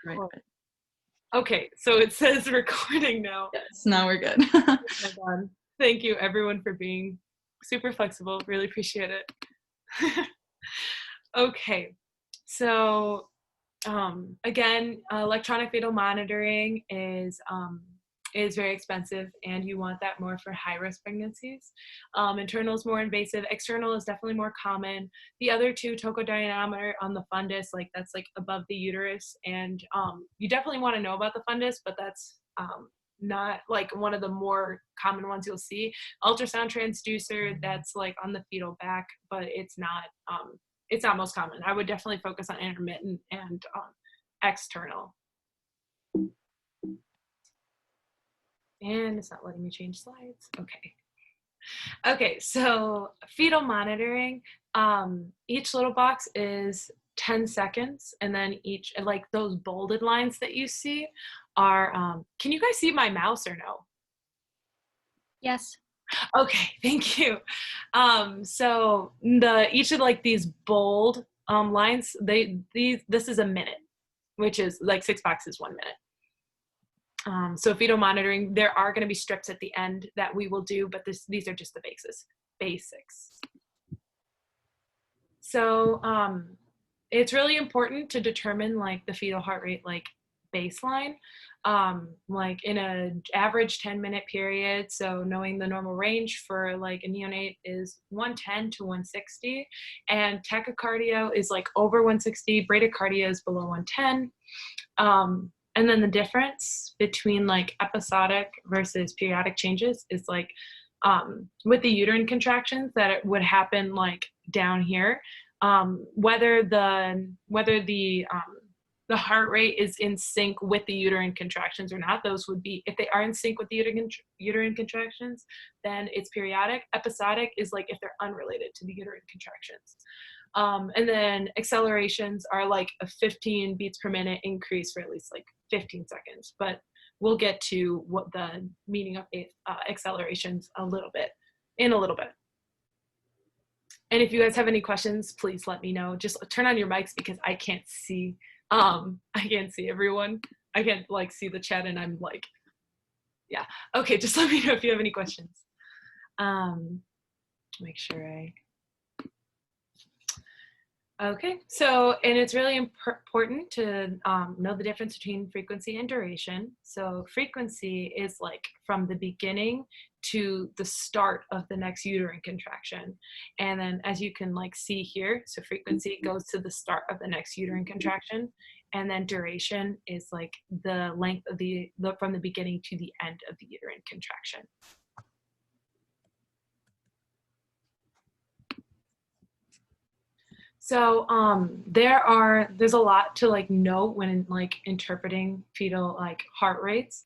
Right. Okay, so it says recording now. Yes, now we're good. Oh my God. Thank you everyone for being super flexible. Really appreciate it. Okay, so again, electronic fetal monitoring is very expensive, and you want that more for high-risk pregnancies. Internal is more invasive. External is definitely more common. The other two, tocodinometer on the fundus, like that's like above the uterus, and you definitely want to know about the fundus, but that's not like one of the more common ones you'll see. Ultrasound transducer, that's like on the fetal back, but it's not most common. I would definitely focus on intermittent and external. And it's not letting me change slides. Okay. Okay, so fetal monitoring, each little box is 10 seconds, and then each, like those bolded lines that you see are, can you guys see my mouse or no? Yes. Okay, thank you. So each of like these bold lines, this is a minute, which is like 6 boxes 1 minute. So fetal monitoring, there are going to be strips at the end that we will do, but these are just the basics. So it's really important to determine like the fetal heart rate like baseline, like in an average 10-minute period. So knowing the normal range for like a neonate is 110 to 160, and tachycardia is like over 160, bradycardia is below 110. And then the difference between like episodic versus periodic changes is like with the uterine contractions that it would happen like down here, whether the heart rate is in sync with the uterine contractions or not. Those would be, if they are in sync with the uterine contractions, then it's periodic. Episodic is like if they're unrelated to the uterine contractions. And then accelerations are like a 15 beats per minute increase for at least like 15 seconds. But we'll get to what the meaning of accelerations in a little bit. And if you guys have any questions, please let me know. Just turn on your mics because I can't see. I can't see everyone. I can't like see the chat, and I'm like, yeah. Okay, just let me know if you have any questions. Make sure Okay, so, and it's really important to know the difference between frequency and duration. So frequency is like from the beginning to the start of the next uterine contraction. And then as you can like see here, so frequency goes to the start of the next uterine contraction. And then duration is like the length of from the beginning to the end of the uterine contraction. So there's a lot to like note when like interpreting fetal like heart rates.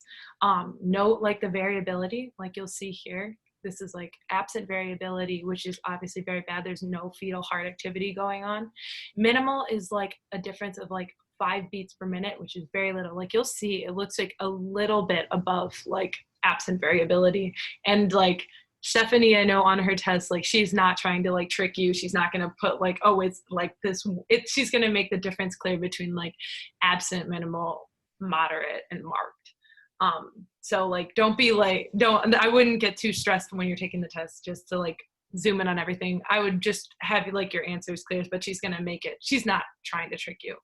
Note like the variability, like you'll see here. This is like absent variability, which is obviously very bad. There's no fetal heart activity going on. Minimal is like a difference of like 5 beats per minute, which is very little. Like you'll see, it looks like a little bit above like absent variability, and like Stephanie, I know on her test, like she's not trying to like trick you. She's not going to put like, oh, it's like this. She's going to make the difference clear between like absent, minimal, moderate, and marked. So like, I wouldn't get too stressed when you're taking the test just to like zoom in on everything. I would just have like your answers clear, but she's going to make it. She's not trying to trick you.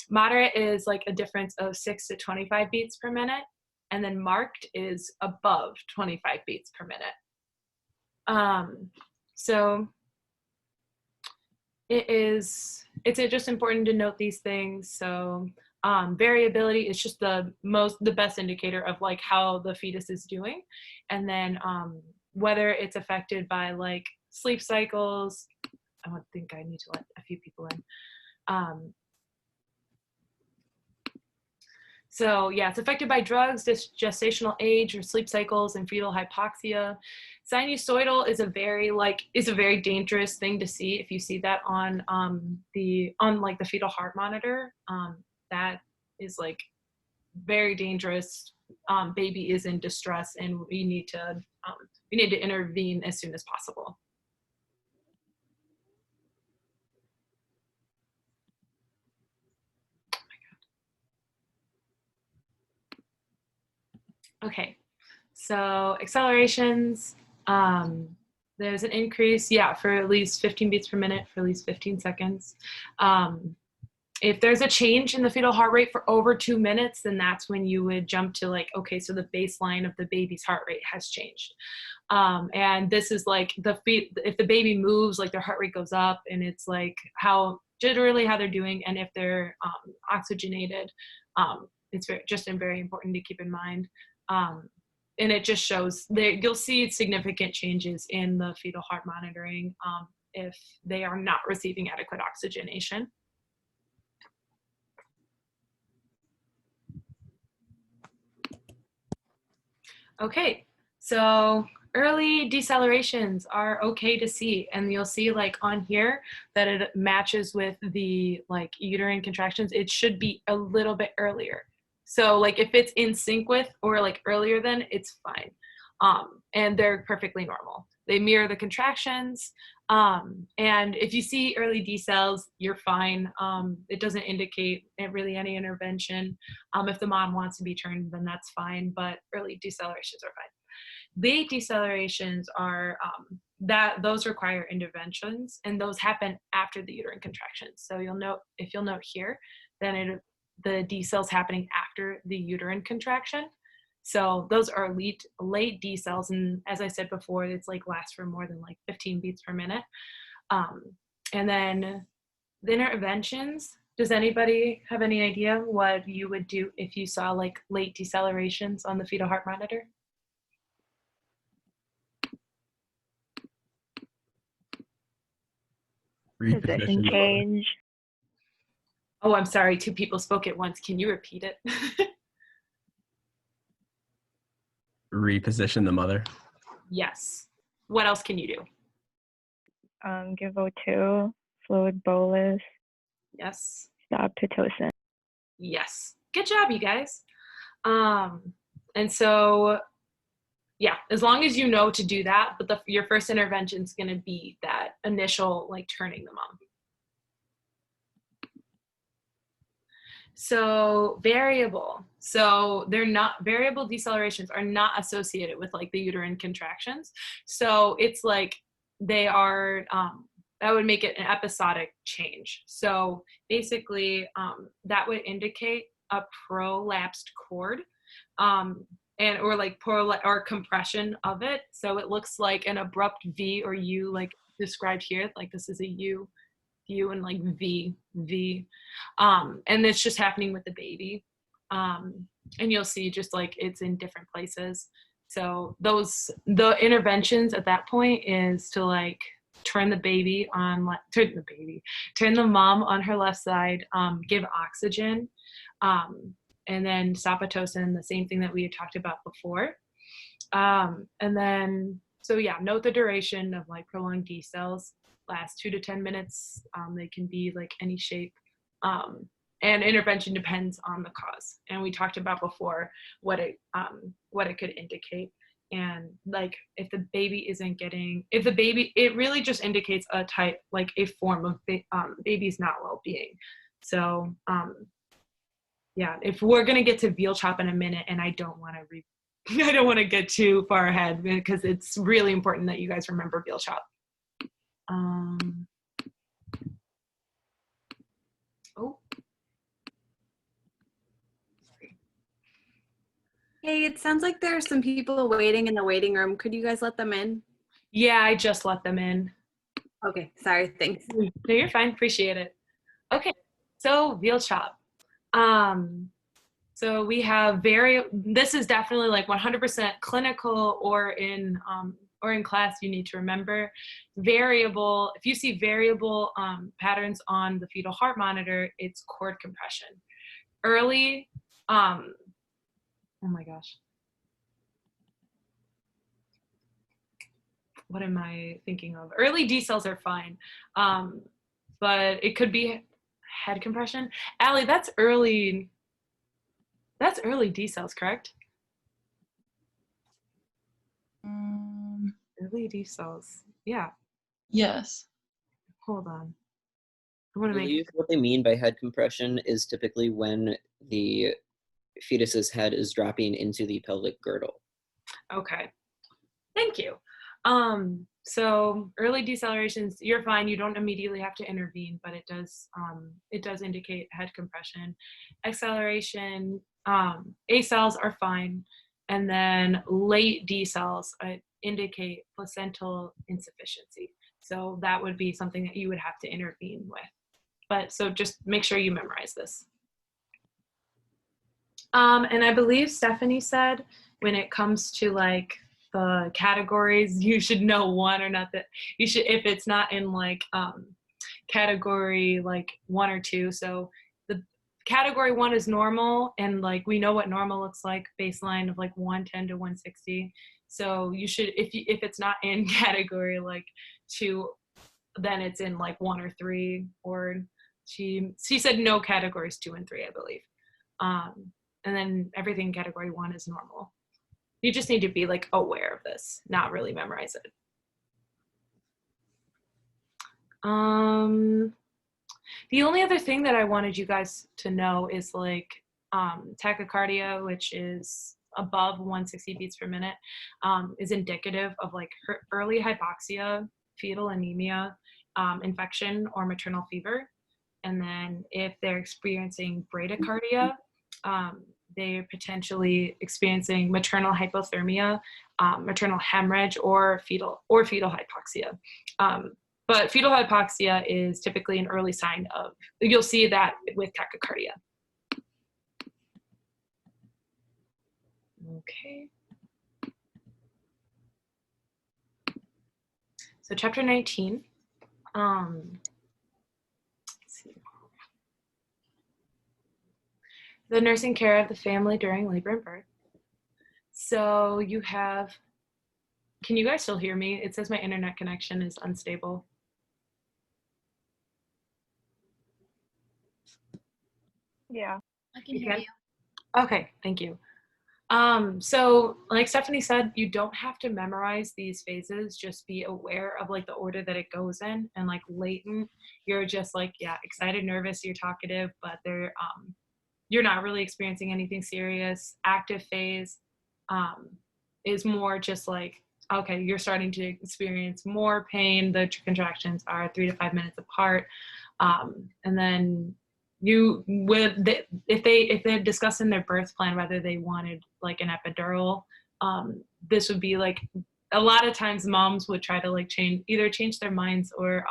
Moderate is like a difference of 6 to 25 beats per minute. And then marked is above 25 beats per minute. So it's just important to note these things. So variability is just the best indicator of like how the fetus is doing. And then whether it's affected by like sleep cycles. I don't think I need to let a few people in. So yeah, it's affected by drugs, gestational age, or sleep cycles, and fetal hypoxia. Sinusoidal is a very dangerous thing to see. If you see that on the fetal heart monitor, that is like very dangerous. Baby is in distress, and we need to intervene as soon as possible. Okay, so accelerations, um, there's an increase, yeah, for at least 15 beats per minute for at least 15 seconds. If there's a change in the fetal heart rate for over 2 minutes, then that's when you would jump to like, okay, so the baseline of the baby's heart rate has changed. And this is like if the baby moves, like their heart rate goes up, and it's like how generally how they're doing, and if they're oxygenated. It's very important to keep in mind. Um, and it just shows that you'll see significant changes in the fetal heart monitoring if they are not receiving adequate oxygenation. Okay, so early decelerations are okay to see, and you'll see like on here that it matches with the like uterine contractions. It should be a little bit earlier. So like if it's in sync with or like earlier than, it's fine. And they're perfectly normal. They mirror the contractions. And if you see early decels, you're fine. It doesn't indicate really any intervention. If the mom wants to be turned, then that's fine, but early decelerations are fine. Late decelerations are those require interventions, and those happen after the uterine contractions. So if you'll note here, then the decels happening after the uterine contraction. So those are late decels, and as I said before, it's like lasts for more than like 15 beats per minute. And then the interventions, does anybody have any idea what you would do if you saw like late decelerations on the fetal heart monitor? Position Reposition. change. Oh, I'm sorry, two people spoke at once. Can you repeat it? Reposition the mother. Yes. What else can you do? Give O2, fluid bolus, Yes. stop Pitocin. Yes. Good job, you guys. And so, yeah, as long as you know to do that, but your first intervention is going to be that initial, like turning the mom. So variable. So variable decelerations are not associated with like the uterine contractions. So it's like they are, that would make it an episodic change. So basically that would indicate a prolapsed cord or like or compression of it. So it looks like an abrupt V or U like described here, like this is a U and like V. And it's just happening with the baby. And you'll see just like it's in different places. So the interventions at that point is to like turn the mom on her left side, give oxygen, and then Sapotocin, the same thing that we had talked about before. And then, so yeah, note the duration of like prolonged decels, last 2 to 10 minutes. They can be like any shape. And intervention depends on the cause. And we talked about before what it could indicate. And like if the baby it really just indicates a type, like a form of baby's not well-being. So yeah, if we're gonna get to veal chop in a minute, and I don't want to get too far ahead because it's really important that you guys remember veal chop. Oh. Hey, it sounds like there are some people waiting in the waiting room. Could you guys let them in? Yeah, I just let them in. Okay, sorry, thanks. No, you're fine. Appreciate it. Okay, so veal chop. So we have this is definitely like 100% clinical or in class you need to remember. Variable, if you see variable patterns on the fetal heart monitor, it's cord compression. Early, oh my gosh. What am I thinking of? Early decels are fine, but it could be head compression. Allie, that's early decels, correct? Early decels. Yeah. Yes. Hold on. I I want to make believe what they mean by head compression is typically when the fetus's head is dropping into the pelvic girdle. Okay, thank you. So early decelerations, you're fine. You don't immediately have to intervene, but it does indicate head compression. Acceleration, A-cells are fine. And then late D-cells indicate placental insufficiency. So that would be something that you would have to intervene with. But so just make sure you memorize this. And I believe Stephanie said when it comes to like the categories, you should know one or not, that you should, if it's not in like category like 1 or 2. So the category 1 is normal, and like we know what normal looks like, baseline of like 110 to 160. So you should, if it's not in category like 2, then it's in like 1 or 3, or she said no categories 2 and 3, I believe. And then everything in category 1 is normal. You just need to be like aware of this, not really memorize it. The only other thing that I wanted you guys to know is like tachycardia, which is above 160 beats per minute, is indicative of like early hypoxia, fetal anemia, infection, or maternal fever. And then if they're experiencing bradycardia, they're potentially experiencing maternal hypothermia, maternal hemorrhage, or fetal hypoxia. But fetal hypoxia is typically an early sign of, you'll see that with tachycardia. Okay. So chapter 19. Let's see. The nursing care of the family during labor and birth. So you have, can you guys still hear me? It says my internet connection is unstable. Yeah. I can hear you. Okay, thank you. So like Stephanie said, you don't have to memorize these phases, just be aware of like the order that it goes in. And like latent, you're just like, yeah, excited, nervous, you're talkative, but you're not really experiencing anything serious. Active phase is more just like, okay, you're starting to experience more pain. The contractions are 3 to 5 minutes apart. And then if they discussed in their birth plan whether they wanted like an epidural, this would be like, a lot of times moms would try to like change their minds, or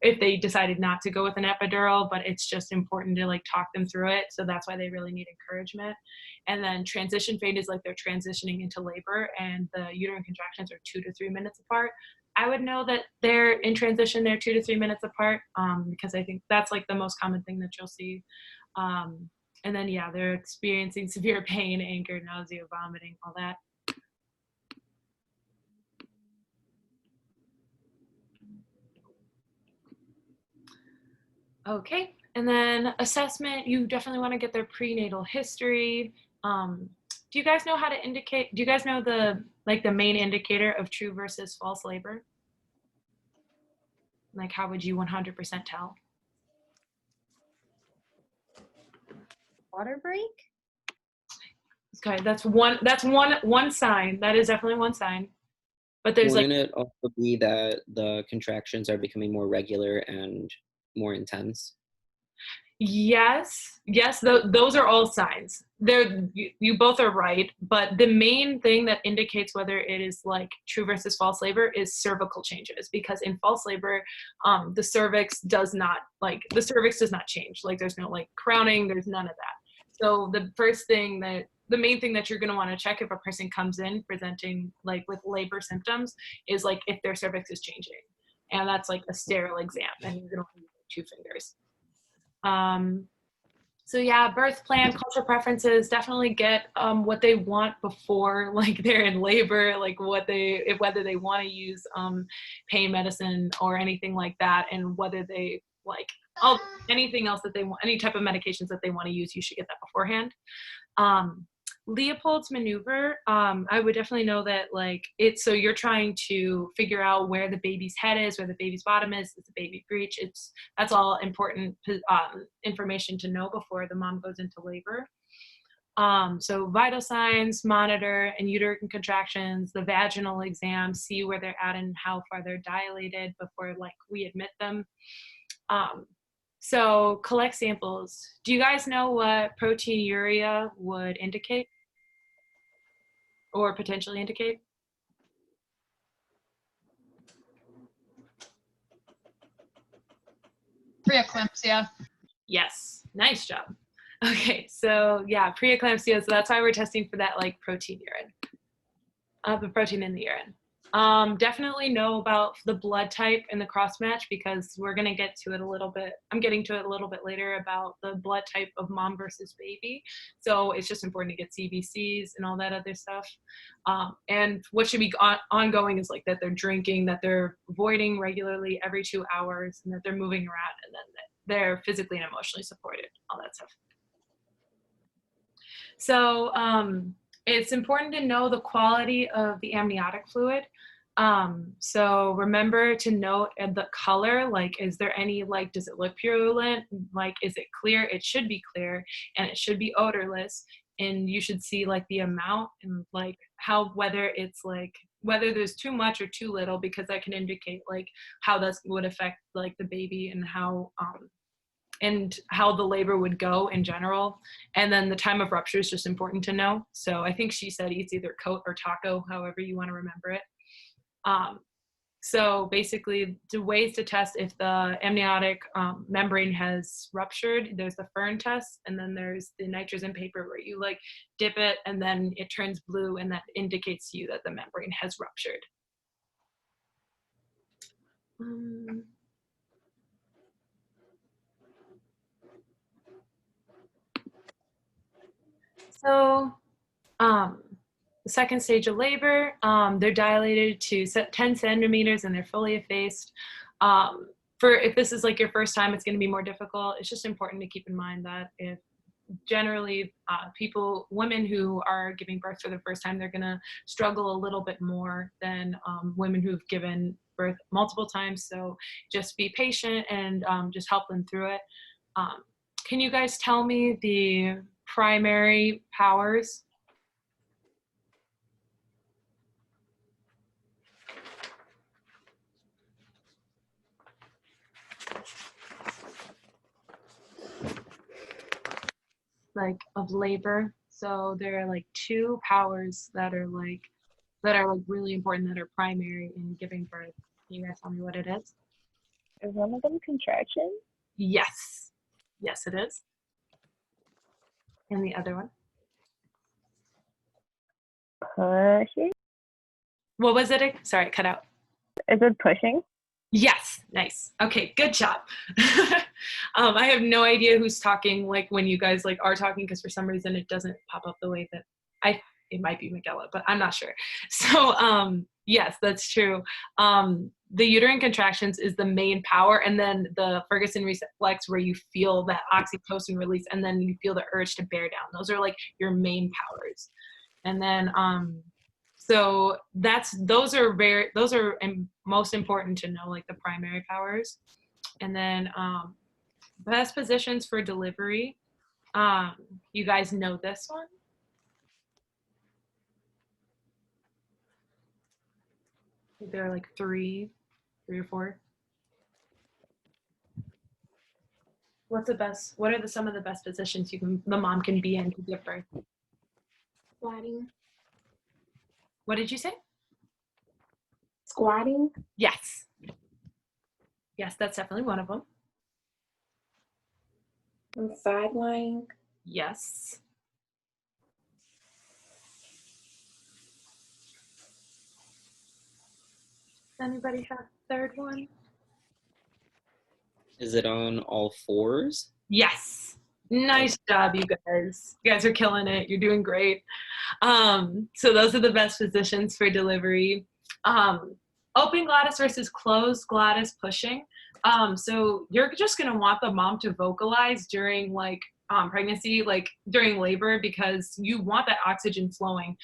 if they decided not to go with an epidural, but it's just important to like talk them through it. So that's why they really need encouragement. And then transition phase is like they're transitioning into labor, and the uterine contractions are 2 to 3 minutes apart. I would know that they're in transition, they're 2 to 3 minutes apart, because I think that's like the most common thing that you'll see. And then, yeah, they're experiencing severe pain, anger, nausea, vomiting, all that. Okay, and then assessment, you definitely want to get their prenatal history. Do you guys know how to indicate, do you guys know the main indicator of true versus false labor? Like how would you 100% tell? Water break? Okay, that's one sign. That is definitely one sign. But there's Wouldn't it also be that the contractions are becoming more regular and more intense? Yes, those are all signs. You both are right, but the main thing that indicates whether it is like true versus false labor is cervical changes, because in false labor, the cervix does not change. Like there's no like crowning, there's none of that. So the main thing that you're going to want to check if a person comes in presenting like with labor symptoms is like if their cervix is changing, and that's like a sterile exam, and you're going to use 2 fingers. So yeah, birth plan, cultural preferences, definitely get what they want before like they're in labor, like whether they want to use pain medicine or anything like that, and whether they like anything else that they want, any type of medications that they want to use, you should get that beforehand. Leopold's maneuver, I would definitely know that like so you're trying to figure out where the baby's head is, where the baby's bottom is the baby breech. That's all important information to know before the mom goes into labor. So vital signs, monitor, and uterine contractions, the vaginal exam, see where they're at and how far they're dilated before like we admit them. So collect samples. Do you guys know what proteinuria would indicate or potentially indicate? Preeclampsia. Yes, nice job. Okay, so yeah, preeclampsia, so that's why we're testing for that like protein urine, the protein in the urine. Definitely know about the blood type and the cross match because we're gonna get to it a little bit. I'm getting to it a little bit later about the blood type of mom versus baby. So it's just important to get CBCs and all that other stuff. And what should be ongoing is like that they're drinking, that they're voiding regularly every 2 hours, and that they're moving around, and then they're physically and emotionally supported, all that stuff. So it's important to know the quality of the amniotic fluid. So remember to note the color, like, is there any, like, does it look purulent? Like, is it clear? It should be clear, and it should be odorless. And you should see like the amount and like how, whether it's like, whether there's too much or too little, because that can indicate like how that would affect like the baby and how the labor would go in general. And then the time of rupture is just important to know. So I think she said eats either coat or taco, however you want to remember it. So basically the ways to test if the amniotic membrane has ruptured, there's the Fern test, and then there's the nitrogen paper where you like dip it and then it turns blue, and that indicates to you that the membrane has ruptured. So the second stage of labor, they're dilated to 10 centimeters and they're fully effaced. If this is like your first time, it's going to be more difficult. It's just important to keep in mind that if generally women who are giving birth for the first time, they're going to struggle a little bit more than women who've given birth multiple times. So just be patient and just help them through it. Can you guys tell me the primary powers? Like of labor. So there are like 2 powers that are like really important, that are primary in giving birth. Can you guys tell me what it is? Is one of them contraction? Yes. Yes, it is. And the other one? Pushing? What was it? Sorry, it cut out. Is it pushing? Yes, nice. Okay, good job. I have no idea who's talking, like when you guys like are talking, because for some reason it doesn't pop up the way that it might be Miguela, but I'm not sure. So yes, that's true. The uterine contractions is the main power, and then the Ferguson reflex where you feel that oxytocin release, and then you feel the urge to bear down. Those are like your main powers. And then so those are most important to know, like the primary powers. And then best positions for delivery. You guys know this one? I think there are like three or four. What are some of the best positions the mom can be in to give birth? Squatting. What did you say? Squatting. Yes. Yes, that's definitely one of them. And side lying. Yes. Anybody have a third one? Is it on all fours? Yes. Nice job, you guys. You guys are killing it. You're doing great. So those are the best positions for delivery. Open glottis versus closed glottis pushing. So you're just gonna want the mom to vocalize during like pregnancy, like during labor, because you want that oxygen flowing.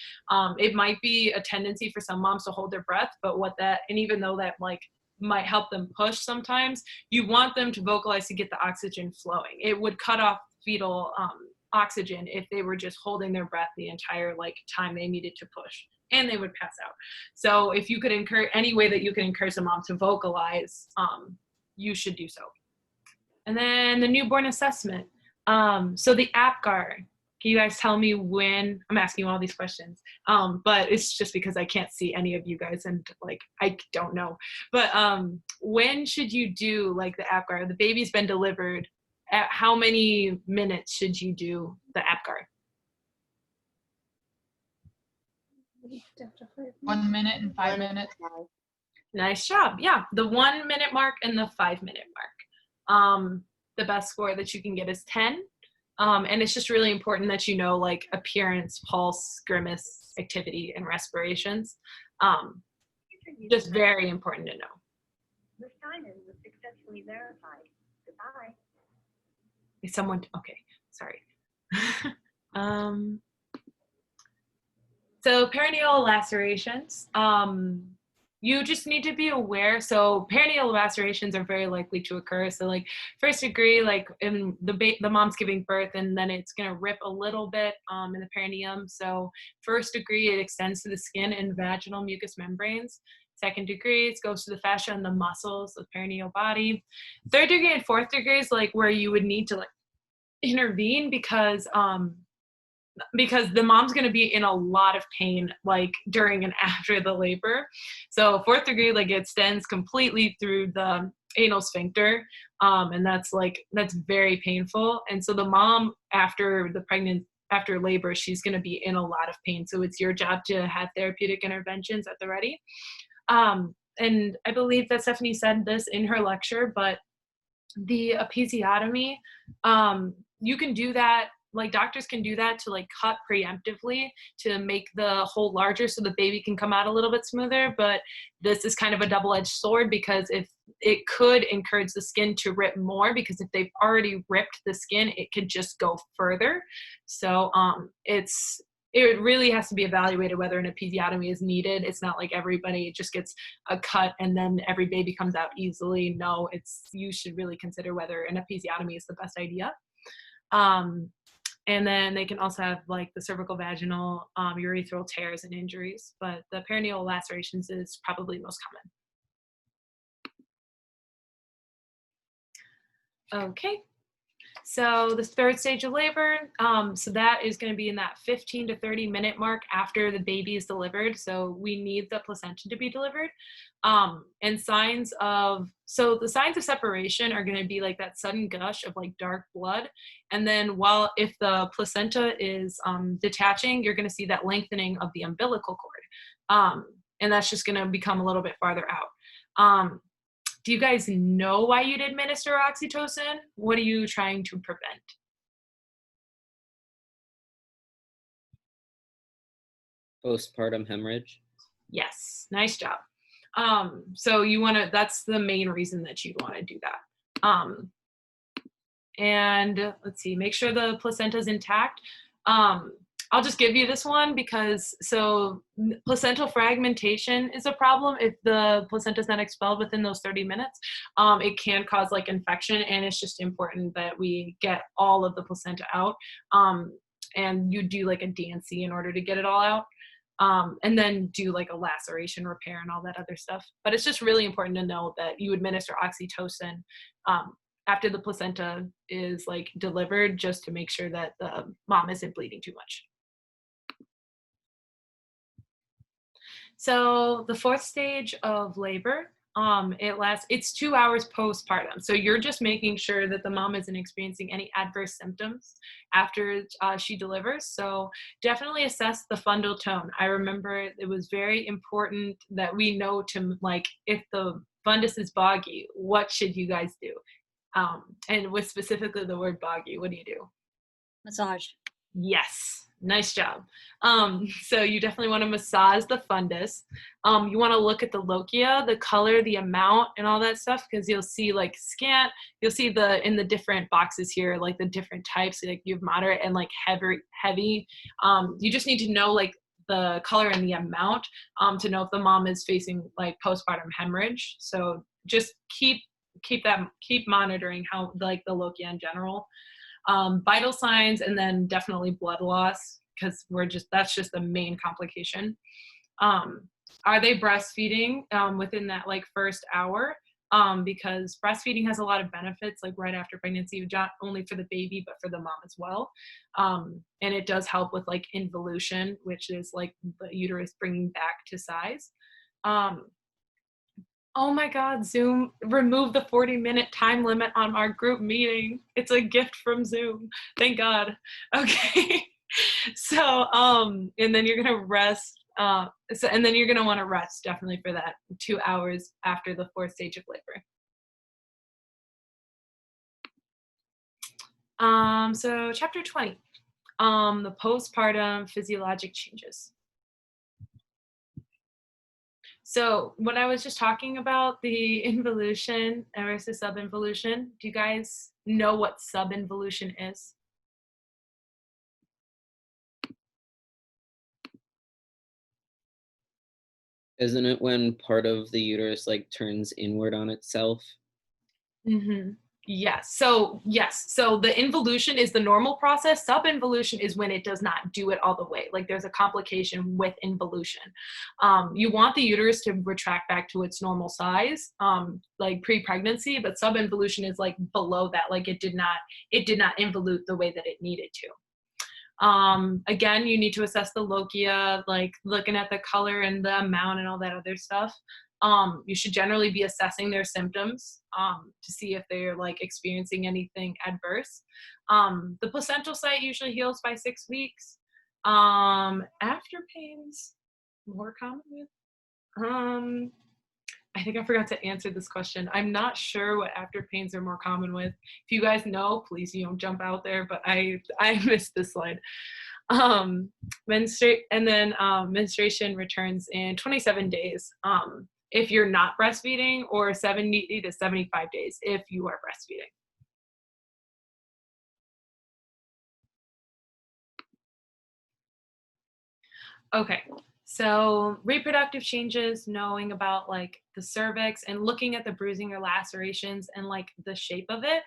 It might be a tendency for some moms to hold their breath, but and even though that like might help them push sometimes, you want them to vocalize to get the oxygen flowing. It would cut off fetal oxygen if they were just holding their breath the entire like time they needed to push, and they would pass out. So if you could any way that you can encourage the mom to vocalize, you should do so. And then the newborn assessment. So the APGAR, can you guys tell me when? I'm asking you all these questions, but it's just because I can't see any of you guys and like I don't know. But when should you do like the APGAR? The baby's been delivered. At how many minutes should you do the APGAR? 1 minute and 5 minutes. Nice job. Yeah, the 1 minute mark and the 5 minute mark. The best score that you can get is 10. And it's just really important that you know like appearance, pulse, grimace, activity, and respirations. Just very important to know. The sign-in was successfully verified. Goodbye. Is someone, okay, sorry. So perineal lacerations. You just need to be aware. So perineal lacerations are very likely to occur. So like first degree, like in the mom's giving birth, and then it's gonna rip a little bit in the perineum. So first degree, it extends to the skin and vaginal mucous membranes. Second degree, it goes to the fascia and the muscles of the perineal body. Third degree and fourth degree is like where you would need to like intervene because the mom's going to be in a lot of pain like during and after the labor. So fourth degree, like it extends completely through the anal sphincter, and that's very painful. And so the mom after labor, she's going to be in a lot of pain. So it's your job to have therapeutic interventions at the ready. And I believe that Stephanie said this in her lecture, but the episiotomy, you can do that. Like doctors can do that to like cut preemptively to make the hole larger so the baby can come out a little bit smoother. But this is kind of a double-edged sword because if it could encourage the skin to rip more, because if they've already ripped the skin, it could just go further. So it really has to be evaluated whether an episiotomy is needed. It's not like everybody just gets a cut and then every baby comes out easily. No, you should really consider whether an episiotomy is the best idea. And then they can also have like the cervical vaginal urethral tears and injuries, but the perineal lacerations is probably most common. Okay. So the third stage of labor, so that is going to be in that 15 to 30 minute mark after the baby is delivered. So we need the placenta to be delivered. And the signs of separation are going to be like that sudden gush of like dark blood. And then if the placenta is detaching, you're going to see that lengthening of the umbilical cord. And that's just going to become a little bit farther out. Do you guys know why you'd administer oxytocin? What are you trying to prevent? Postpartum hemorrhage. Yes, nice job. So that's the main reason that you'd want to do that. And let's see, make sure the placenta is intact. I'll just give you this one because placental fragmentation is a problem if the placenta is not expelled within those 30 minutes. It can cause like infection, and it's just important that we get all of the placenta out. And you do like a D&C in order to get it all out. And then do like a laceration repair and all that other stuff. But it's just really important to know that you administer oxytocin after the placenta is like delivered, just to make sure that the mom isn't bleeding too much. So the fourth stage of labor, it's 2 hours postpartum. So you're just making sure that the mom isn't experiencing any adverse symptoms after she delivers. So definitely assess the fundal tone. I remember it was very important that we know to like, if the fundus is boggy, what should you guys do? And with specifically the word boggy, what do you do? Massage. Yes. Nice job. So you definitely want to massage the fundus. You want to look at the lochia, the color, the amount, and all that stuff, because you'll see like scant, you'll see in the different boxes here, like the different types, like you have moderate and like heavy. You just need to know like the color and the amount to know if the mom is facing like postpartum hemorrhage. So just keep monitoring how like the lochia in general. vital signs, and then definitely blood loss, because that's just the main complication. Are they breastfeeding within that like first hour? Because breastfeeding has a lot of benefits, like right after pregnancy, not only for the baby, but for the mom as well. And it does help with like involution, which is like the uterus bringing back to size. Oh my God, Zoom removed the 40-minute time limit on our group meeting. It's a gift from Zoom. Thank God. Okay. So, and then you're gonna rest. And then you're gonna want to rest definitely for that 2 hours after the 4th stage of labor. So chapter 20, the postpartum physiologic changes. So what I was just talking about, the involution versus subinvolution, do you guys know what subinvolution is? Isn't it when part of the uterus like turns inward on itself? Mm-hmm. Yes. So the involution is the normal process. Subinvolution is when it does not do it all the way. Like there's a complication with involution. You want the uterus to retract back to its normal size, like pre-pregnancy, but subinvolution is like below that. Like it did not involute the way that it needed to. Again, you need to assess the lochia, like looking at the color and the amount and all that other stuff. You should generally be assessing their symptoms to see if they're like experiencing anything adverse. The placental site usually heals by 6 weeks. After pains, more common with. I think I forgot to answer this question. I'm not sure what after pains are more common with. If you guys know, please, jump out there, but I missed this slide. Menstruation returns in 27 days if you're not breastfeeding, or 70 to 75 days if you are breastfeeding. Okay, so reproductive changes, knowing about like the cervix and looking at the bruising or lacerations and like the shape of it.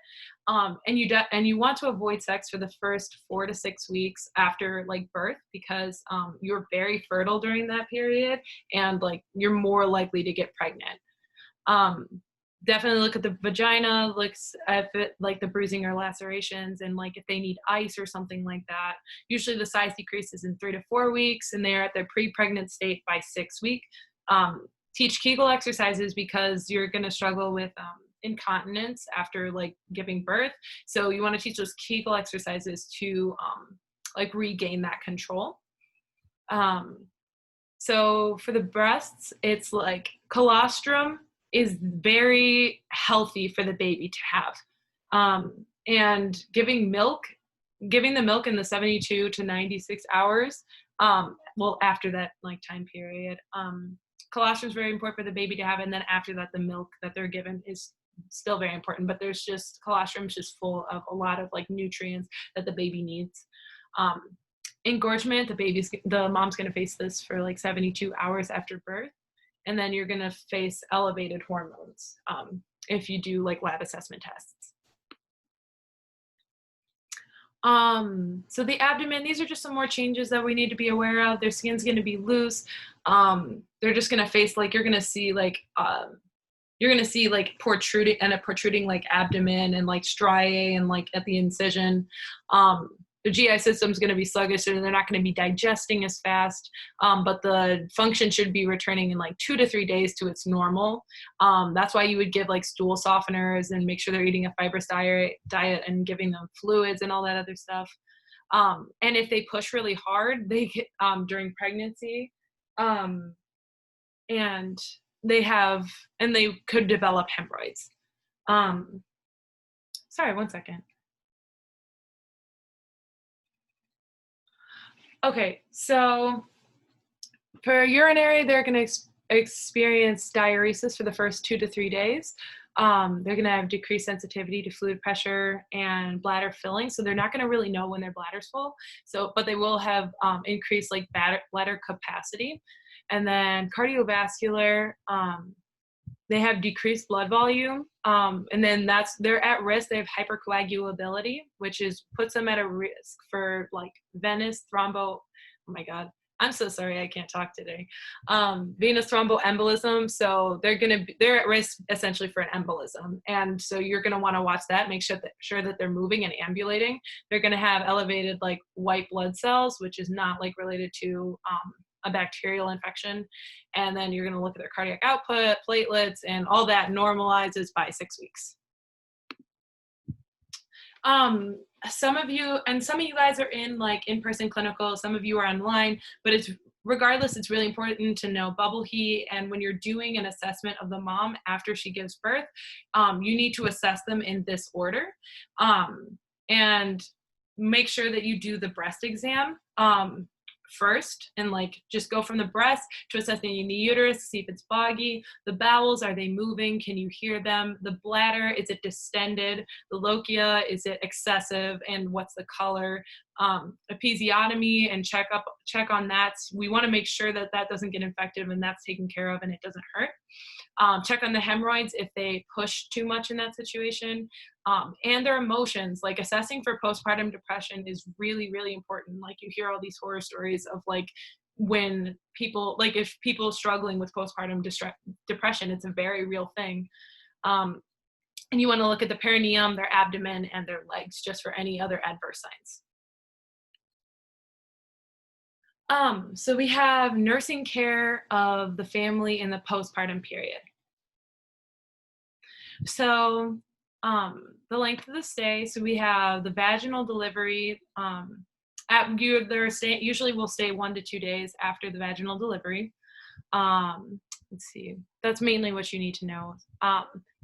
And you want to avoid sex for the first 4 to 6 weeks after like birth, because you're very fertile during that period and like you're more likely to get pregnant. Definitely look at the vagina, looks at it, like the bruising or lacerations, and like if they need ice or something like that. Usually the size decreases in 3 to 4 weeks, and they're at their pre-pregnant state by 6 weeks. Teach Kegel exercises because you're going to struggle with incontinence after like giving birth. So you want to teach those Kegel exercises to like regain that control. So for the breasts, it's like colostrum is very healthy for the baby to have. And giving the milk in the 72 to 96 hours, well, after that like time period, colostrum is very important for the baby to have. And then after that, the milk that they're given is still very important, but colostrum is just full of a lot of like nutrients that the baby needs. Engorgement, the mom's going to face this for like 72 hours after birth. And then you're going to face elevated hormones if you do like lab assessment tests. So the abdomen, these are just some more changes that we need to be aware of. Their skin's going to be loose. They're just going to face like, you're going to see like protruding like abdomen and like striae and like at the incision. The GI system is going to be sluggish and they're not going to be digesting as fast, but the function should be returning in like 2 to 3 days to its normal. That's why you would give like stool softeners and make sure they're eating a fibrous diet and giving them fluids and all that other stuff. And if they push really hard, they get during pregnancy, and they could develop hemorrhoids. Sorry, one second. Okay, so for urinary, they're going to experience diuresis for the first 2 to 3 days. They're going to have decreased sensitivity to fluid pressure and bladder filling, so they're not going to really know when their bladder's full. But they will have increased like bladder capacity. And then cardiovascular, they have decreased blood volume, and then they're at risk. They have hypercoagulability, which puts them at a risk for like venous thrombo. Oh my God, I'm so sorry, I can't talk today. Venous thromboembolism. So they're at risk essentially for an embolism, and so you're gonna want to watch that. Make sure that they're moving and ambulating. They're gonna have elevated like white blood cells, which is not like related to a bacterial infection. And then you're going to look at their cardiac output, platelets, and all that normalizes by 6 weeks. Some of you guys are in like in-person clinical, some of you are online, but regardless, it's really important to know bubble heat. And when you're doing an assessment of the mom after she gives birth, you need to assess them in this order. And make sure that you do the breast exam first, and like just go from the breast to assessing the uterus, see if it's boggy. The bowels, are they moving? Can you hear them? The bladder, is it distended? The lochia, is it excessive? And what's the color? Episiotomy and check on that. We want to make sure that doesn't get infected and that's taken care of and it doesn't hurt. Check on the hemorrhoids if they push too much in that situation. And their emotions, like assessing for postpartum depression is really, really important. Like you hear all these horror stories of like when people, like if people struggling with postpartum depression, it's a very real thing. And you want to look at the perineum, their abdomen, and their legs just for any other adverse signs. So we have nursing care of the family in the postpartum period. So the length of the stay, so we have the vaginal delivery. Usually will stay 1 to 2 days after the vaginal delivery. Let's see, that's mainly what you need to know.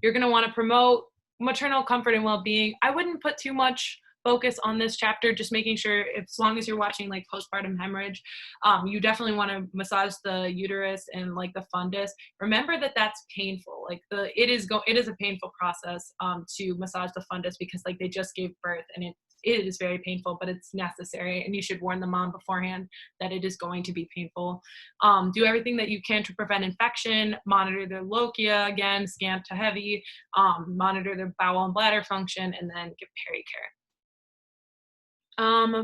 You're going to want to promote maternal comfort and well-being. I wouldn't put too much focus on this chapter, just making sure, as long as you're watching like postpartum hemorrhage, you definitely want to massage the uterus and like the fundus. Remember that that's painful. Like it is a painful process to massage the fundus, because like they just gave birth and it is very painful, but it's necessary, and you should warn the mom beforehand that it is going to be painful. Do everything that you can to prevent infection, monitor their lochia, again, scant to heavy, monitor their bowel and bladder function, and then give pericare.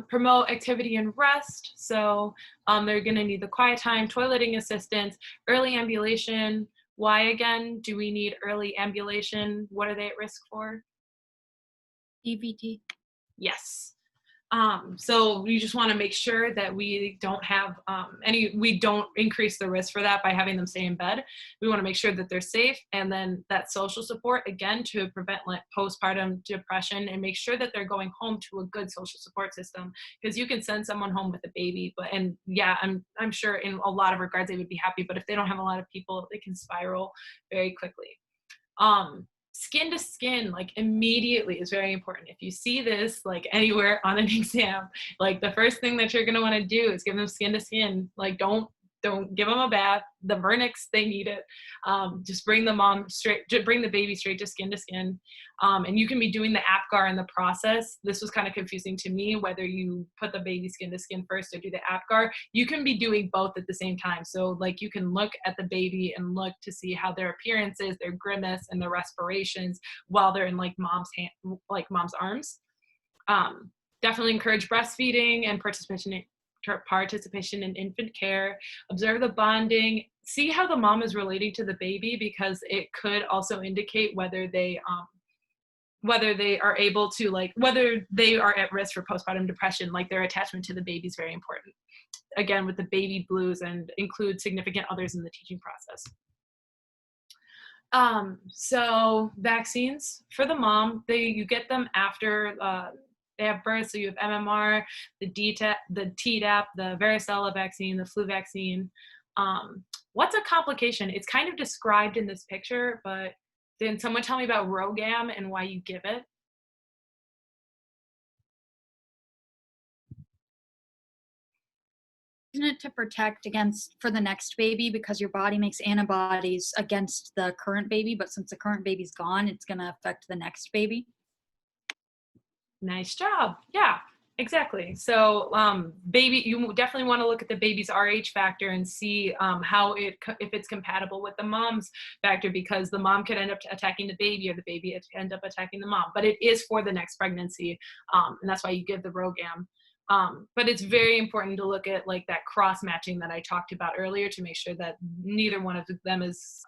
Promote activity and rest. So they're going to need the quiet time, toileting assistance, early ambulation. Why again do we need early ambulation? What are they at risk for? EVT. Yes. So you just want to make sure that we don't have we don't increase the risk for that by having them stay in bed. We want to make sure that they're safe, and then that social support, again, to prevent like postpartum depression, and make sure that they're going home to a good social support system, because you can send someone home with a baby, and yeah, I'm sure in a lot of regards they would be happy, but if they don't have a lot of people, they can spiral very quickly. Skin to skin, like immediately, is very important. If you see this like anywhere on an exam, like the first thing that you're going to want to do is give them skin to skin. Like don't give them a bath. The vernix, they need it. Just bring the baby straight to skin. And you can be doing the APGAR in the process. This was kind of confusing to me, whether you put the baby skin to skin first or do the APGAR. You can be doing both at the same time. So like you can look at the baby and look to see how their appearance is, their grimace, and their respirations while they're in like mom's arms. Definitely encourage breastfeeding and participation in infant care. Observe the bonding. See how the mom is relating to the baby, because it could also indicate whether they are able to, like, whether they are at risk for postpartum depression. Like their attachment to the baby is very important. Again, with the baby blues, and include significant others in the teaching process. So vaccines for the mom, you get them after they have birth. So you have MMR, the Tdap, the varicella vaccine, the flu vaccine. What's a complication? It's kind of described in this picture, but did someone tell me about RhoGAM and why you give it? Isn't it to protect for the next baby, because your body makes antibodies against the current baby, but since the current baby's gone, it's going to affect the next baby? Nice job. Yeah. Exactly. So, baby, you definitely want to look at the baby's RH factor and see how if it's compatible with the mom's factor, because the mom could end up attacking the baby, or the baby end up attacking the mom. But it is for the next pregnancy, and that's why you give the ROGAM. But it's very important to look at like that cross matching that I talked about earlier to make sure that neither one of them is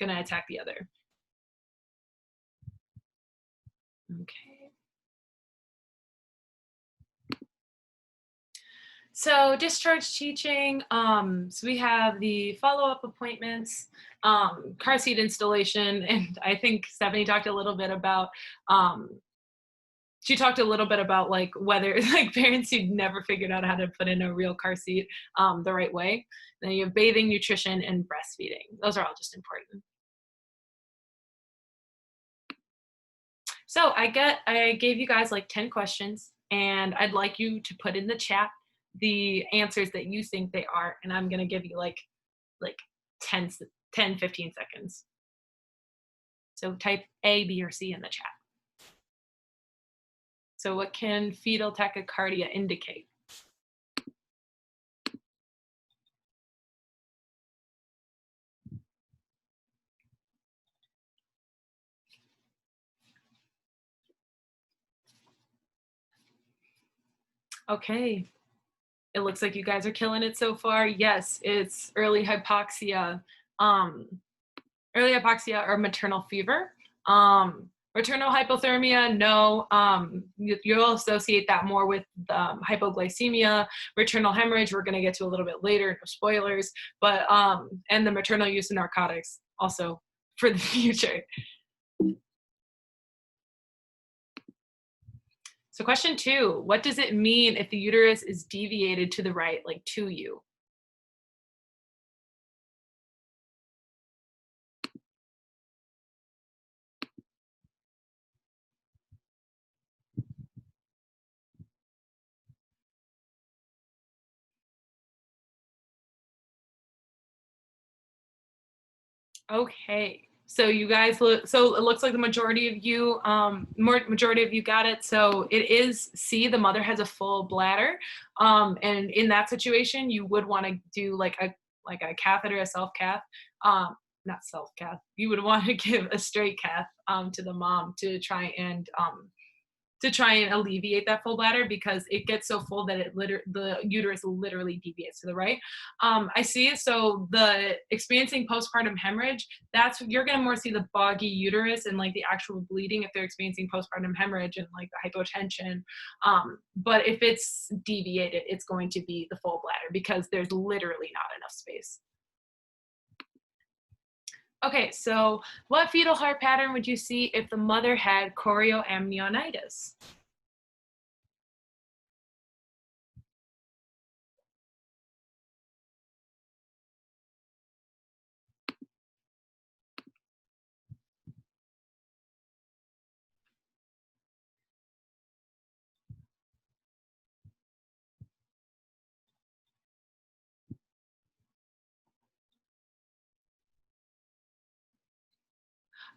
going to attack the other. Okay. So discharge teaching, so we have the follow-up appointments, car seat installation, and I think Stephanie talked a little bit about, she talked a little bit about like whether like parents who never figured out how to put in a real car seat the right way. Then you have bathing, nutrition, and breastfeeding. Those are all just important. So I gave you guys like 10 questions, and I'd like you to put in the chat the answers that you think they are, and I'm gonna give you like 10, 15 seconds. So type A, B, or C in the chat. So what can fetal tachycardia indicate? Okay, it looks like you guys are killing it so far. Yes, it's early hypoxia. Early hypoxia or maternal fever. Maternal hypothermia, no. You'll associate that more with hypoglycemia. Maternal hemorrhage, we're going to get to a little bit later, no spoilers. But and the maternal use of narcotics also for the future. So question 2, what does it mean if the uterus is deviated to the right, like to you? Okay, so you guys look, so it looks like the majority of you got it. So it is C, the mother has a full bladder, and in that situation you would want to do like a catheter, a self cath, not self cath, you would want to give a straight cath to the mom to try and alleviate that full bladder, because it gets so full that the uterus literally deviates to the right. I see it. So the experiencing postpartum hemorrhage, you're going to more see the boggy uterus and like the actual bleeding if they're experiencing postpartum hemorrhage and like the hypotension. But if it's deviated, it's going to be the full bladder because there's literally not enough space. Okay, so what fetal heart pattern would you see if the mother had chorioamnionitis?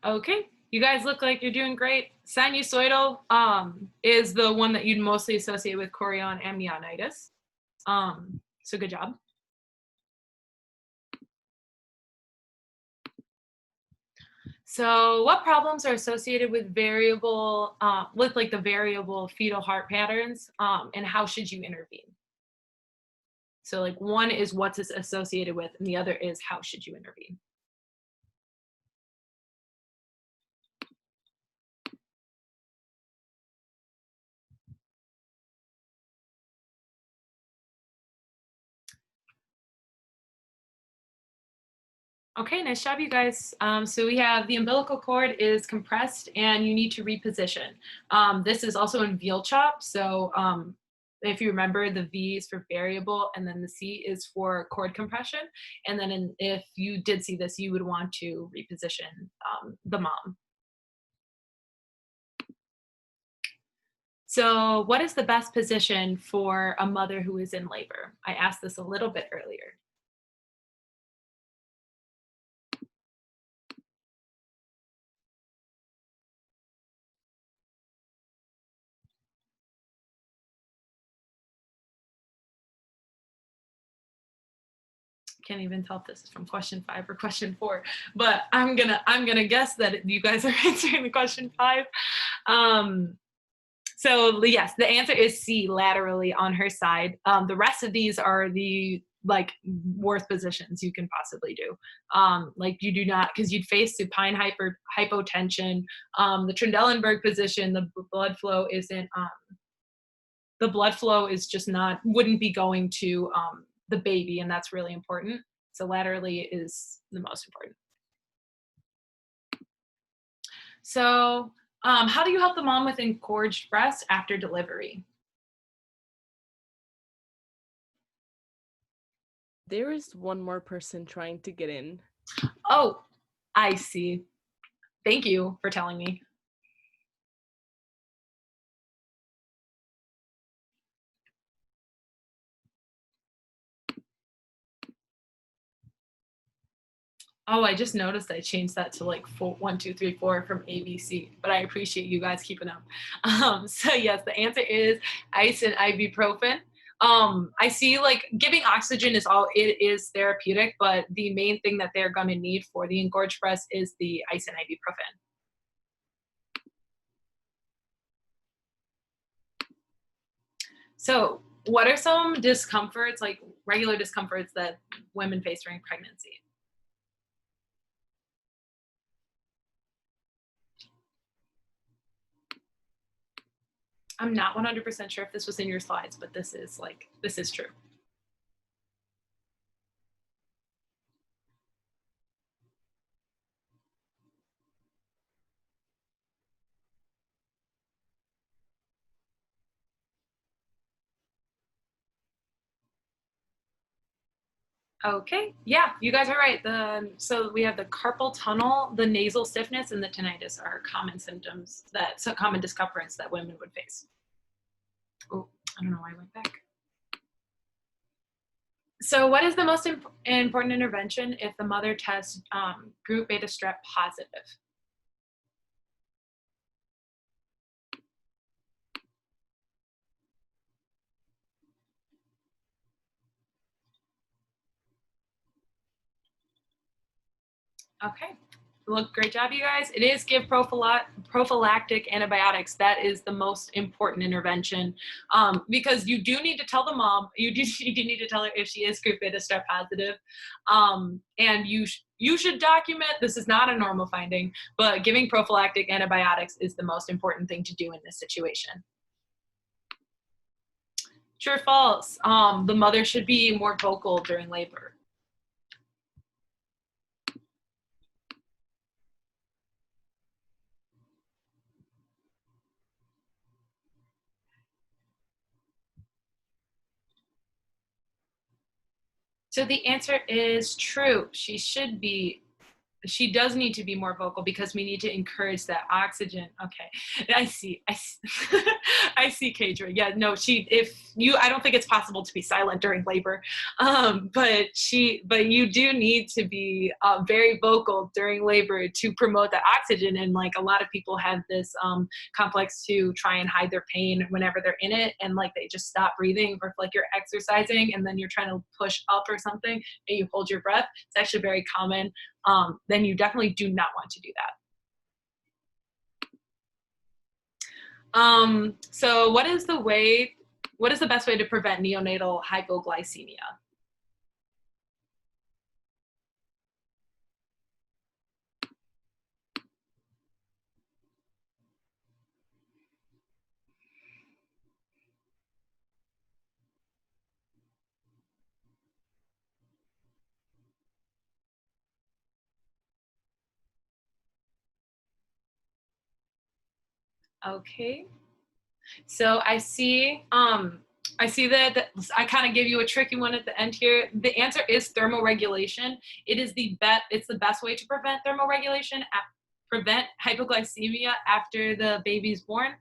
Okay, you guys look like you're doing great. Sinusoidal is the one that you'd mostly associate with chorioamnionitis. So good job. So what problems are associated with variable, the variable fetal heart patterns, and how should you intervene? So like one is what's it's associated with, and the other is how should you intervene? Okay, nice job, you guys. So we have the umbilical cord is compressed and you need to reposition. This is also in veal chop. So if you remember, the V is for variable and then the C is for cord compression. And then if you did see this, you would want to reposition the mom. So what is the best position for a mother who is in labor? I asked this a little bit earlier. can't even tell if this is from question 5 or question 4, but I'm gonna guess that you guys are answering the question 5. So yes, the answer is C, laterally on her side. The rest of these are the like worst positions you can possibly do. Like you do not, because you'd face supine hypotension. The Trendelenburg position, the blood flow isn't. The blood flow is just not, wouldn't be going to the baby, and that's really important. So laterally is the most important. So how do you help the mom with engorged breast after delivery? There is one more person trying to get in. Oh, I see. Thank you for telling me. Oh, I just noticed I changed that to like 1, 2, 3, 4 from ABC, but I appreciate you guys keeping up. So yes, the answer is ice and ibuprofen. I see like giving oxygen it is therapeutic, but the main thing that they're gonna need for the engorged breast is the ice and ibuprofen. So what are some discomforts, like regular discomforts that women face during pregnancy? I'm not 100% sure if this was in your slides, but this is true. Okay, yeah, you guys are right. So we have the carpal tunnel, the nasal stiffness, and the tinnitus are common symptoms common discomforts that women would face. Oh, I don't know why I went back. So what is the most important intervention if the mother tests group beta strep positive? Okay. Look, great job, you guys. It is give prophylactic antibiotics. That is the most important intervention because you do need to tell the mom, you do need to tell her if she is group beta strep positive. And you should document, this is not a normal finding, but giving prophylactic antibiotics is the most important thing to do in this situation. True or false? The mother should be more vocal during labor. So the answer is true. She does need to be more vocal because we need to encourage that oxygen. Okay, I see. I see, Kadra. Yeah, no, I don't think it's possible to be silent during labor, but you do need to be very vocal during labor to promote that oxygen. And like a lot of people have this complex to try and hide their pain whenever they're in it, and like they just stop breathing, or if like you're exercising and then you're trying to push up or something and you hold your breath. It's actually very common. Then you definitely do not want to do that. So what is the best way to prevent neonatal hypoglycemia? Okay. So I see that I kind of give you a tricky one at the end here. The answer is thermoregulation. It's the best way to prevent thermoregulation, prevent hypoglycemia after the baby's born.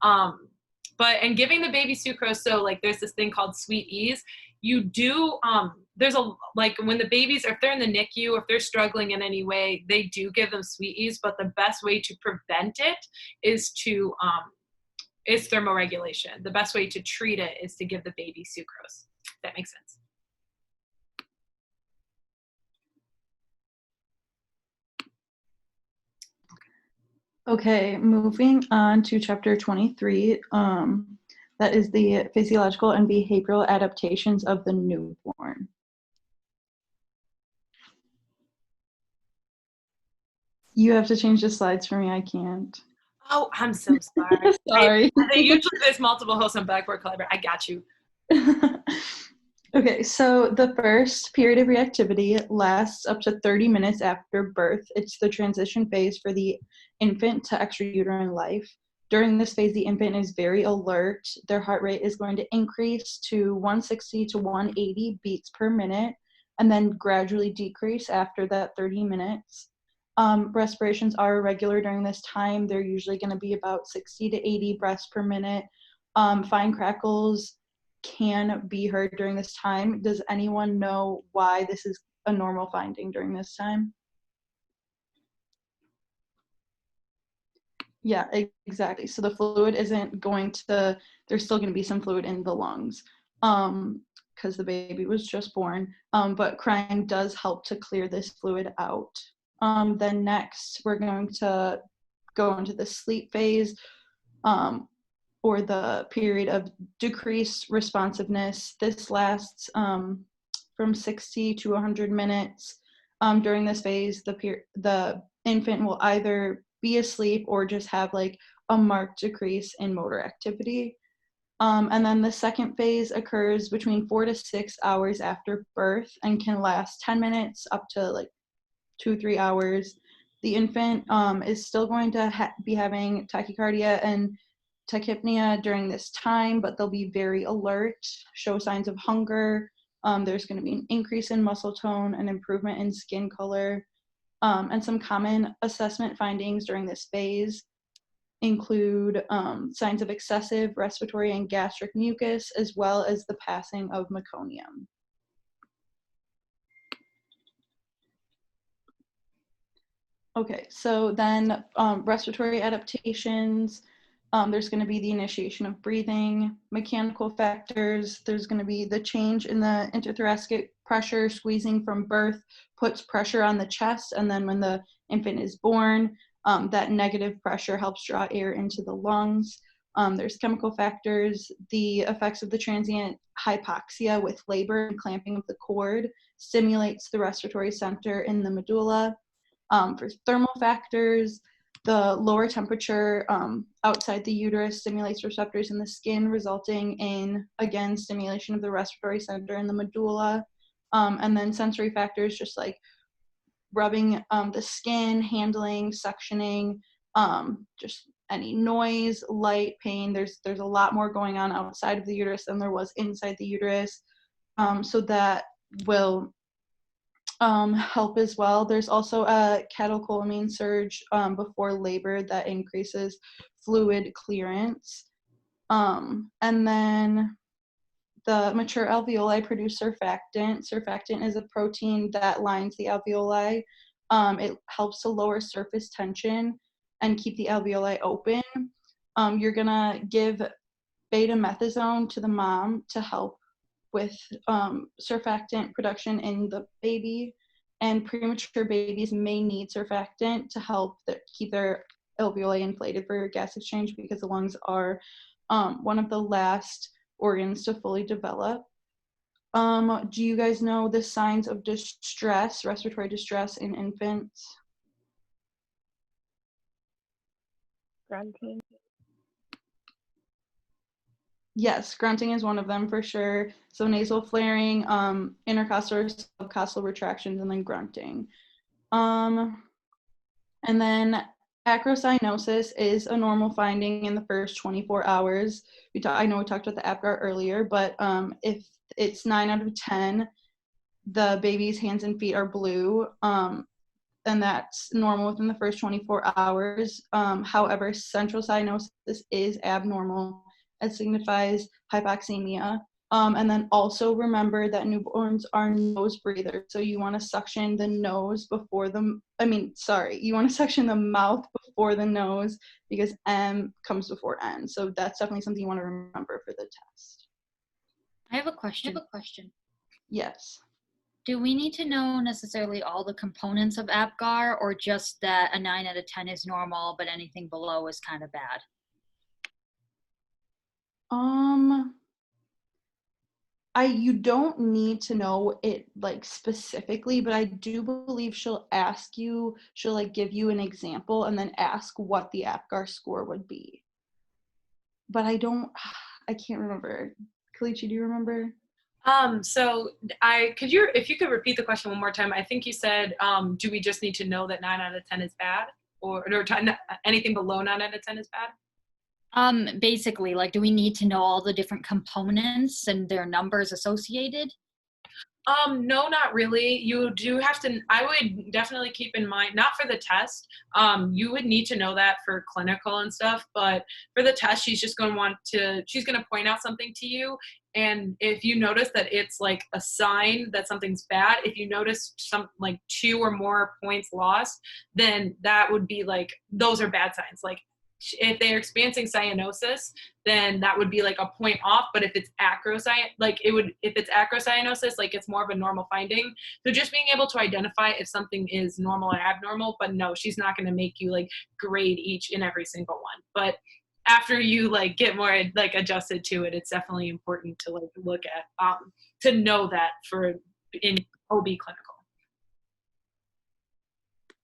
And giving the baby sucrose, so like there's this thing called sweet ease. You do when the babies, if they're in the NICU, if they're struggling in any way, they do give them sweet ease, but the best way to prevent it is thermoregulation. The best way to treat it is to give the baby sucrose. If that makes sense. Okay, moving on to chapter 23. That is the physiological and behavioral adaptations of the newborn. You have to change the slides for me. I can't. Oh, I'm so sorry. Sorry. Usually there's multiple hosts on Blackboard Collaborate. I got you. Okay, so the first period of reactivity lasts up to 30 minutes after birth. It's the transition phase for the infant to extrauterine life. During this phase, the infant is very alert. Their heart rate is going to increase to 160 to 180 beats per minute and then gradually decrease after that 30 minutes. Respirations are irregular during this time. They're usually going to be about 60 to 80 breaths per minute. Fine crackles can be heard during this time. Does anyone know why this is a normal finding during this time? Yeah, exactly. So the fluid isn't going to, there's still going to be some fluid in the lungs because the baby was just born, but crying does help to clear this fluid out. Then next, we're going to go into the sleep phase, or the period of decreased responsiveness. This lasts from 60 to 100 minutes. During this phase, the infant will either be asleep or just have like a marked decrease in motor activity. And then the second phase occurs between 4 to 6 hours after birth and can last 10 minutes up to like 2-3 hours. The infant is still going to be having tachycardia and tachypnea during this time, but they'll be very alert, show signs of hunger. There's going to be an increase in muscle tone, an improvement in skin color, and some common assessment findings during this phase include signs of excessive respiratory and gastric mucus, as well as the passing of meconium. Okay, so then respiratory adaptations, there's going to be the initiation of breathing, mechanical factors, there's going to be the change in the interthoracic pressure. Squeezing from birth puts pressure on the chest, and then when the infant is born, that negative pressure helps draw air into the lungs. There's chemical factors, the effects of the transient hypoxia with labor and clamping of the cord stimulates the respiratory center in the medulla. For thermal factors, the lower temperature outside the uterus stimulates receptors in the skin, resulting in, again, stimulation of the respiratory center in the medulla. And then sensory factors, just like rubbing the skin, handling, suctioning, just any noise, light, pain. There's a lot more going on outside of the uterus than there was inside the uterus. So that will help as well. There's also a catecholamine surge before labor that increases fluid clearance. And then the mature alveoli produce surfactant. Surfactant is a protein that lines the alveoli. It helps to lower surface tension and keep the alveoli open. You're gonna give betamethasone to the mom to help with surfactant production in the baby, and premature babies may need surfactant to help keep their alveoli inflated for gas exchange because the lungs are one of the last organs to fully develop. Do you guys know the signs of distress, respiratory distress in infants? Grunting. Yes, grunting is one of them for sure. So nasal flaring, intercostal or subcostal retractions, and then grunting. And then acrocyanosis is a normal finding in the first 24 hours. I know we talked about the APGAR earlier, but if it's 9 out of 10, the baby's hands and feet are blue, and that's normal within the first 24 hours. However, central cyanosis is abnormal. It signifies hypoxemia. And then also remember that newborns are nose breathers. So you want to suction the nose before you want to suction the mouth before the nose because M comes before N. So that's definitely something you want to remember for the test. I have a question. Yes. Do we need to know necessarily all the components of APGAR, or just that a 9 out of 10 is normal, but anything below is kind of bad? You don't need to know it like specifically, but I do believe she'll like give you an example and then ask what the APGAR score would be. But I can't remember. Kalichi, do you remember? So if you could repeat the question one more time. I think you said, do we just need to know that 9 out of 10 is bad, or anything below 9 out of 10 is bad? Basically, like, do we need to know all the different components and their numbers associated? No, not really. You do have to, I would definitely keep in mind, not for the test, you would need to know that for clinical and stuff, but for the test, she's going to point out something to you. And if you notice that it's like a sign that something's bad, if you notice some like 2 or more points lost, then that would be like, those are bad signs. Like, if they're experiencing cyanosis, then that would be like a point off. But if it's if it's acrocyanosis, like it's more of a normal finding. So just being able to identify if something is normal or abnormal. But no, she's not going to make you like grade each and every single one. But after you like get more like adjusted to it, it's definitely important to like look at to know that in OB clinical.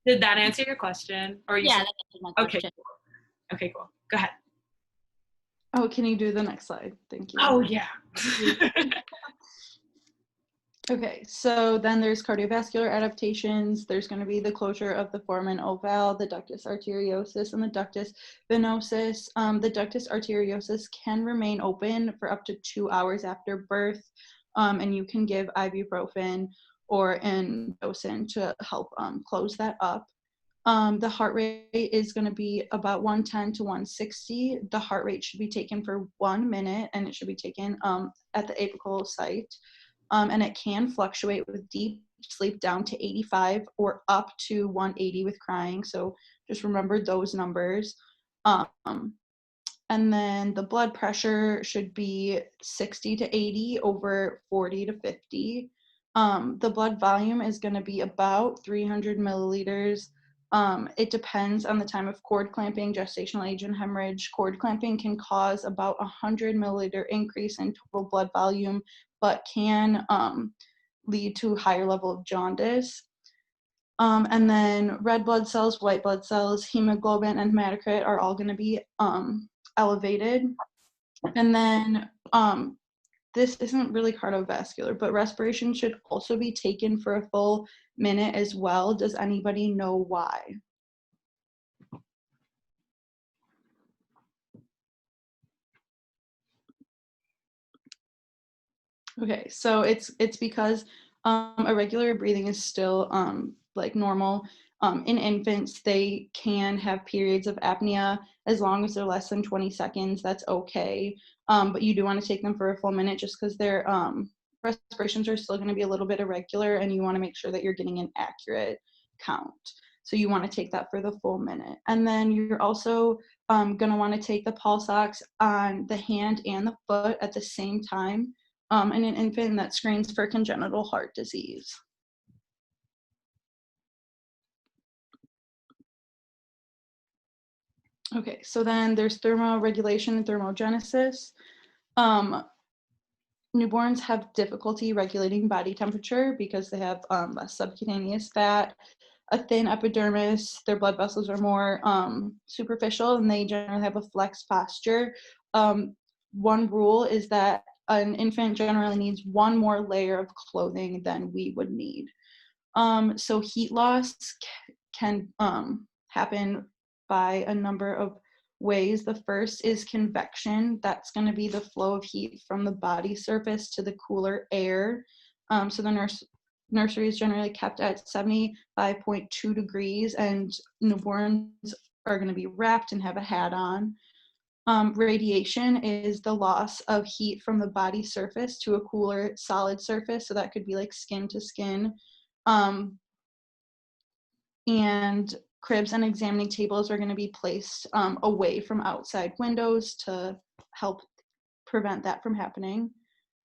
Did that answer your question? Or Yeah, that answered my question. Okay. Okay, cool. Go ahead. Oh, can you do the next slide? Thank you. Oh, yeah. Okay, so then there's cardiovascular adaptations. There's going to be the closure of the foramen ovale, the ductus arteriosus, and the ductus venosus. The ductus arteriosus can remain open for up to 2 hours after birth, and you can give ibuprofen or indocin to help close that up. The heart rate is going to be about 110 to 160. The heart rate should be taken for 1 minute, and it should be taken at the apical site. And it can fluctuate with deep sleep down to 85 or up to 180 with crying. So just remember those numbers. And then the blood pressure should be 60 to 80 over 40 to 50. The blood volume is going to be about 300 milliliters. It depends on the time of cord clamping, gestational age, and hemorrhage. Cord clamping can cause about 100 milliliter increase in total blood volume, but can lead to a higher level of jaundice. And then red blood cells, white blood cells, hemoglobin, and hematocrit are all going to be elevated. And then this isn't really cardiovascular, but respiration should also be taken for a full minute as well. Does anybody know why? Okay, so it's because irregular breathing is still like normal. In infants, they can have periods of apnea as long as they're less than 20 seconds. That's okay, but you do want to take them for a full minute just because their respirations are still going to be a little bit irregular, and you want to make sure that you're getting an accurate count. So you want to take that for the full minute. And then you're also going to want to take the pulse ox on the hand and the foot at the same time in an infant that screens for congenital heart disease. Okay, so then there's thermoregulation and thermogenesis. Newborns have difficulty regulating body temperature because they have less subcutaneous fat, a thin epidermis, their blood vessels are more superficial, and they generally have a flexed posture. One rule is that an infant generally needs 1 more layer of clothing than we would need. So heat loss can happen by a number of ways. The first is convection. That's going to be the flow of heat from the body surface to the cooler air. So the nursery is generally kept at 75.2 degrees, and newborns are going to be wrapped and have a hat on. Radiation is the loss of heat from the body surface to a cooler solid surface. So that could be like skin to skin. And cribs and examining tables are going to be placed away from outside windows to help prevent that from happening.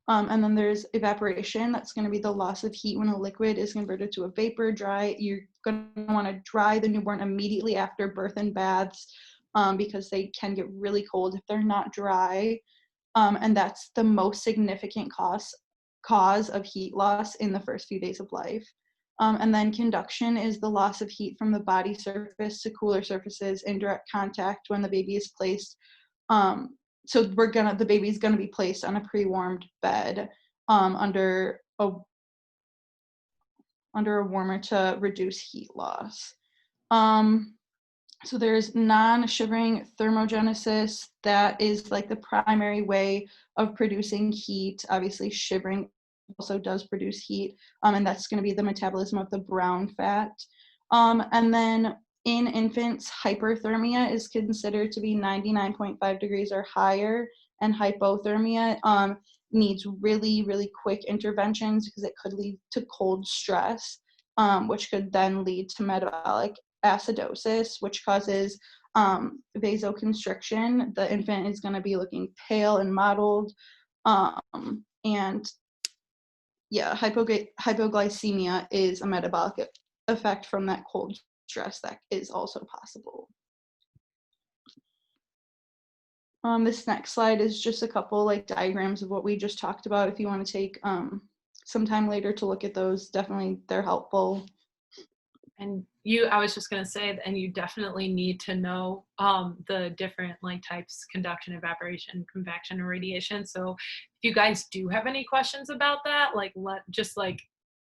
And then there's evaporation. That's going to be the loss of heat when a liquid is converted to a vapor. Dry, you're going to want to dry the newborn immediately after birth and baths because they can get really cold if they're not dry. And that's the most significant cause of heat loss in the first few days of life. And then conduction is the loss of heat from the body surface to cooler surfaces in direct contact when the baby is placed. So the baby's gonna be placed on a pre-warmed bed under a warmer to reduce heat loss. So there's non-shivering thermogenesis. That is like the primary way of producing heat. Obviously, shivering also does produce heat, and that's going to be the metabolism of the brown fat. And then in infants, hyperthermia is considered to be 99.5 degrees or higher, and hypothermia needs really, really quick interventions because it could lead to cold stress, which could then lead to metabolic acidosis, which causes vasoconstriction. The infant is going to be looking pale and mottled. And yeah, hypoglycemia is a metabolic effect from that cold stress that is also possible. This next slide is just a couple like diagrams of what we just talked about. If you want to take some time later to look at those, definitely they're helpful. And I was just going to say, and you definitely need to know the different like types: conduction, evaporation, convection, and radiation. So if you guys do have any questions about that, like just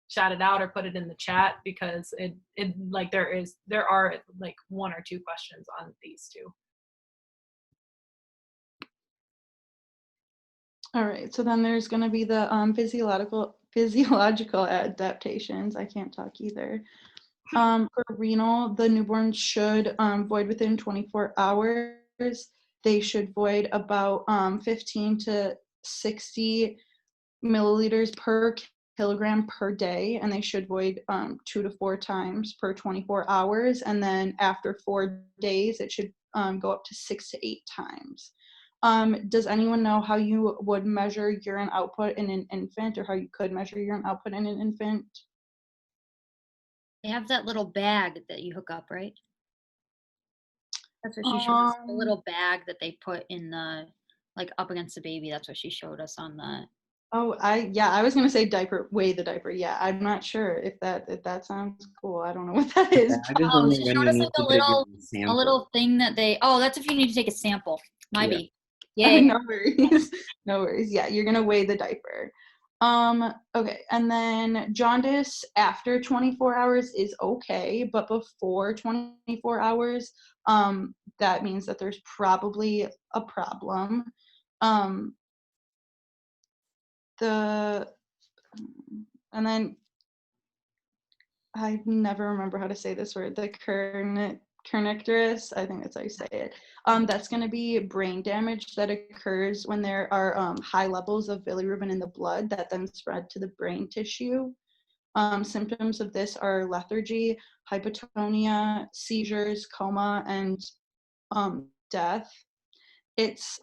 shout it out or put it in the chat, because it like there are like one or two questions on these two. All right, so then there's going to be the physiological adaptations. I can't talk either. For renal, the newborn should void within 24 hours. They should void about 15 to 60 milliliters per kilogram per day, and they should void 2 to 4 times per 24 hours. And then after 4 days, it should go up to 6 to 8 times. Does anyone know how you would measure urine output in an infant, or how you could measure urine output in an infant? They have that little bag that you hook up, right? That's what she showed us. A little bag that they put in the, like up against the baby. That's what she showed us on the. Oh, I was gonna say weigh the diaper. Yeah, I'm not sure if that sounds cool. I don't know what that is. I just Oh, wonder she when showed you us need like to take a a sample. little thing that they. Oh, that's if you need to take a sample. Yeah. Be. Yeah. No worries. No worries. Yeah, you're gonna weigh the diaper. Okay, and then jaundice after 24 hours is okay, but before 24 hours, that means that there's probably a problem. And then I never remember how to say this word, the kernicterus, I think that's how you say it. That's going to be brain damage that occurs when there are high levels of bilirubin in the blood that then spread to the brain tissue. Symptoms of this are lethargy, hypotonia, seizures, coma, and death. It's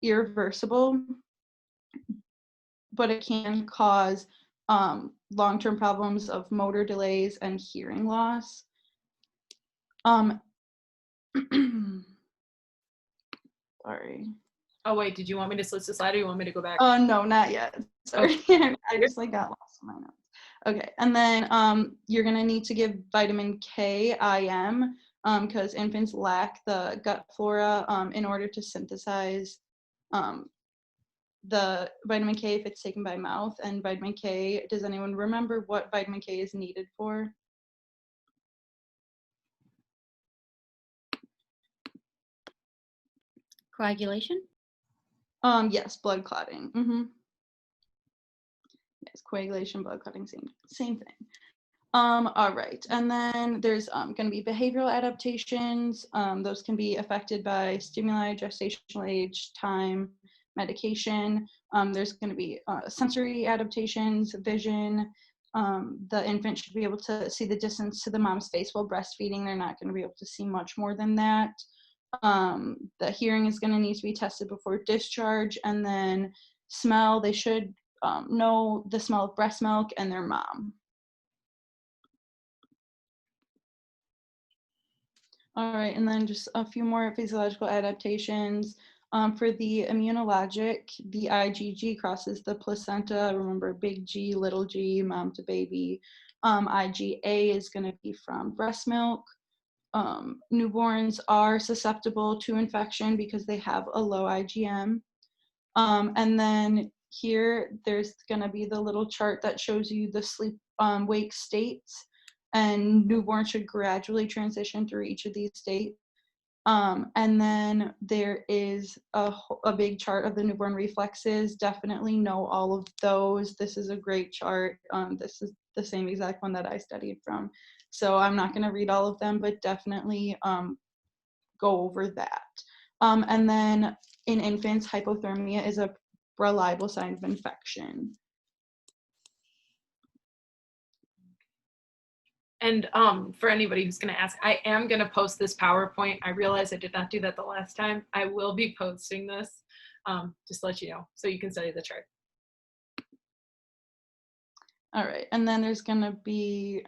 irreversible, but it can cause long-term problems of motor delays and hearing loss. Sorry. Oh wait, did you want me to switch the slide, or you want me to go back? No, not yet. Sorry. Okay. I just got lost in my notes. Okay, and then you're gonna need to give vitamin K IM because infants lack the gut flora in order to synthesize the vitamin K if it's taken by mouth. And vitamin K, does anyone remember what vitamin K is needed for? Coagulation. Yes, blood clotting. Yes, coagulation, blood clotting, same thing. All right, and then there's going to be behavioral adaptations. Those can be affected by stimuli, gestational age, time, medication. There's going to be sensory adaptations, vision. The infant should be able to see the distance to the mom's face while breastfeeding. They're not going to be able to see much more than that. The hearing is going to need to be tested before discharge, and then Smell, they should know the smell of breast milk and their mom. All right, and then just a few more physiological adaptations. For the immunologic, the IgG crosses the placenta. Remember, big G, little g, mom to baby. IgA is going to be from breast milk. Newborns are susceptible to infection because they have a low IgM. And then here, there's going to be the little chart that shows you the sleep wake states, and newborns should gradually transition through each of these states. And then there is a big chart of the newborn reflexes. Definitely know all of those. This is a great chart. This is the same exact one that I studied from. So I'm not going to read all of them, but definitely go over that. And then in infants, hypothermia is a reliable sign of infection. And for anybody who's going to ask, I am going to post this PowerPoint. I realize I did not do that the last time. I will be posting this, just to let you know, so you can study the chart. All right, and then there's going to be,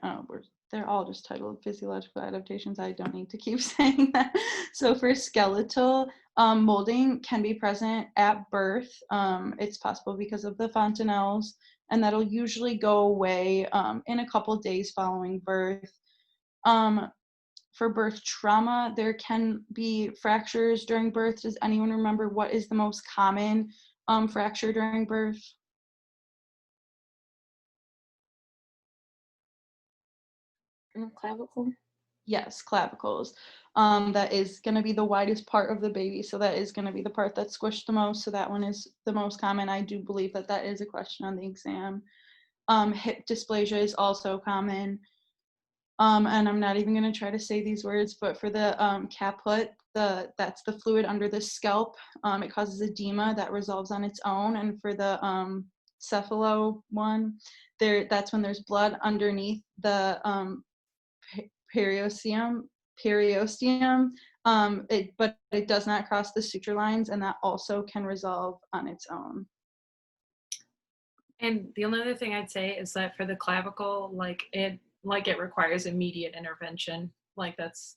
they're all just titled physiological adaptations. I don't need to keep saying that. So for skeletal, molding can be present at birth. It's possible because of the fontanelles, and that'll usually go away in a couple days following birth. For birth trauma, there can be fractures during birth. Does anyone remember what is the most common fracture during birth? Clavicle. Yes, clavicles. That is going to be the widest part of the baby, so that is going to be the part that's squished the most, so that one is the most common. I do believe that that is a question on the exam. Hip dysplasia is also common. And I'm not even going to try to say these words, but for the caput, that's the fluid under the scalp. It causes edema that resolves on its own. And for the cephalo one, that's when there's blood underneath the periosteum, but it does not cross the suture lines, and that also can resolve on its own. And the only other thing I'd say is that for the clavicle, it requires immediate intervention. That's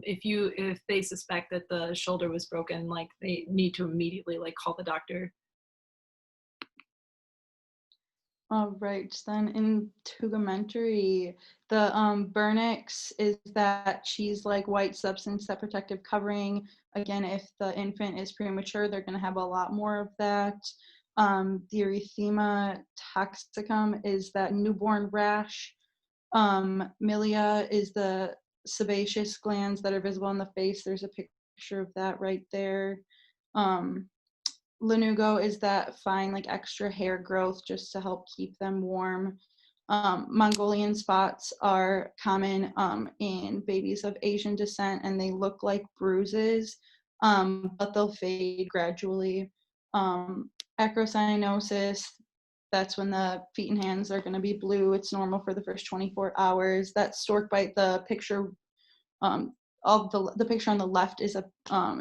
if they suspect that the shoulder was broken, they need to immediately call the doctor. All right, then in tegumentary, the Bernix is that cheese-like white substance, that protective covering. Again, if the infant is premature, they're going to have a lot more of that. The erythema toxicum is that newborn rash. Milia is the sebaceous glands that are visible in the face. There's a picture of that right there. Lanugo is that fine, extra hair growth just to help keep them warm. Mongolian spots are common in babies of Asian descent, and they look like bruises, but they'll fade gradually. Acrocyanosis, that's when the feet and hands are going to be blue. It's normal for the first 24 hours. That stork bite, the picture of the picture on the left is a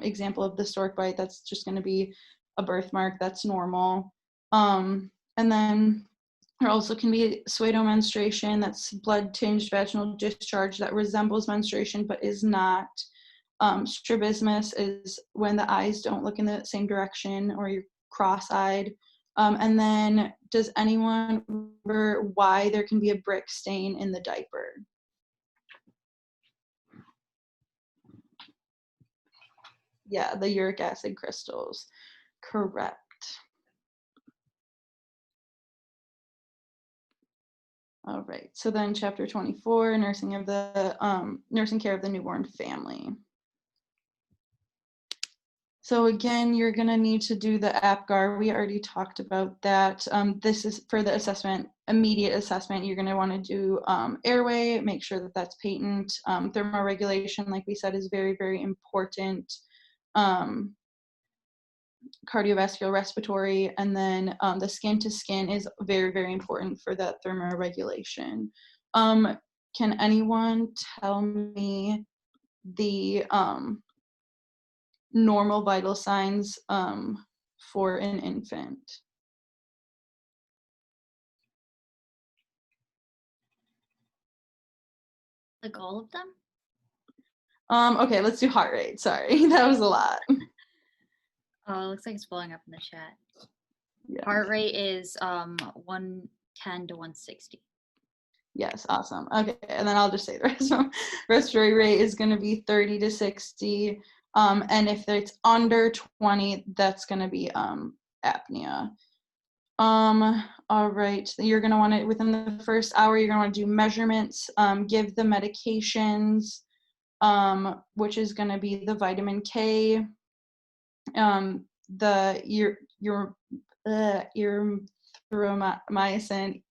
example of the stork bite. That's just going to be a birthmark. That's normal. And then there also can be pseudomenstruation. That's blood-tinged vaginal discharge that resembles menstruation but is not. Strabismus is when the eyes don't look in the same direction or you're cross-eyed. And then does anyone remember why there can be a brick stain in the diaper? Yeah, the uric acid crystals. Correct. All right, so then chapter 24, nursing care of the newborn family. So again, you're gonna need to do the APGAR. We already talked about that. This is for the assessment, immediate assessment. You're gonna wanna do airway, make sure that that's patent. Thermoregulation, like we said, is very, very important. Cardiovascular, respiratory, and then the skin to skin is very, very important for that thermoregulation. Can anyone tell me the normal vital signs for an infant. Like all of them? Okay, let's do heart rate. Sorry, that was a lot. Oh, it looks like it's blowing up in the chat. Yeah. Heart rate is 110 to 160. Yes, awesome. Okay, and then I'll just say the rest. Respiratory rate is going to be 30 to 60. And if it's under 20, that's going to be apnea. All right, you're going to want to, within the first hour, you're going to want to do measurements, give the medications, which is going to be the vitamin K, the erythromycin,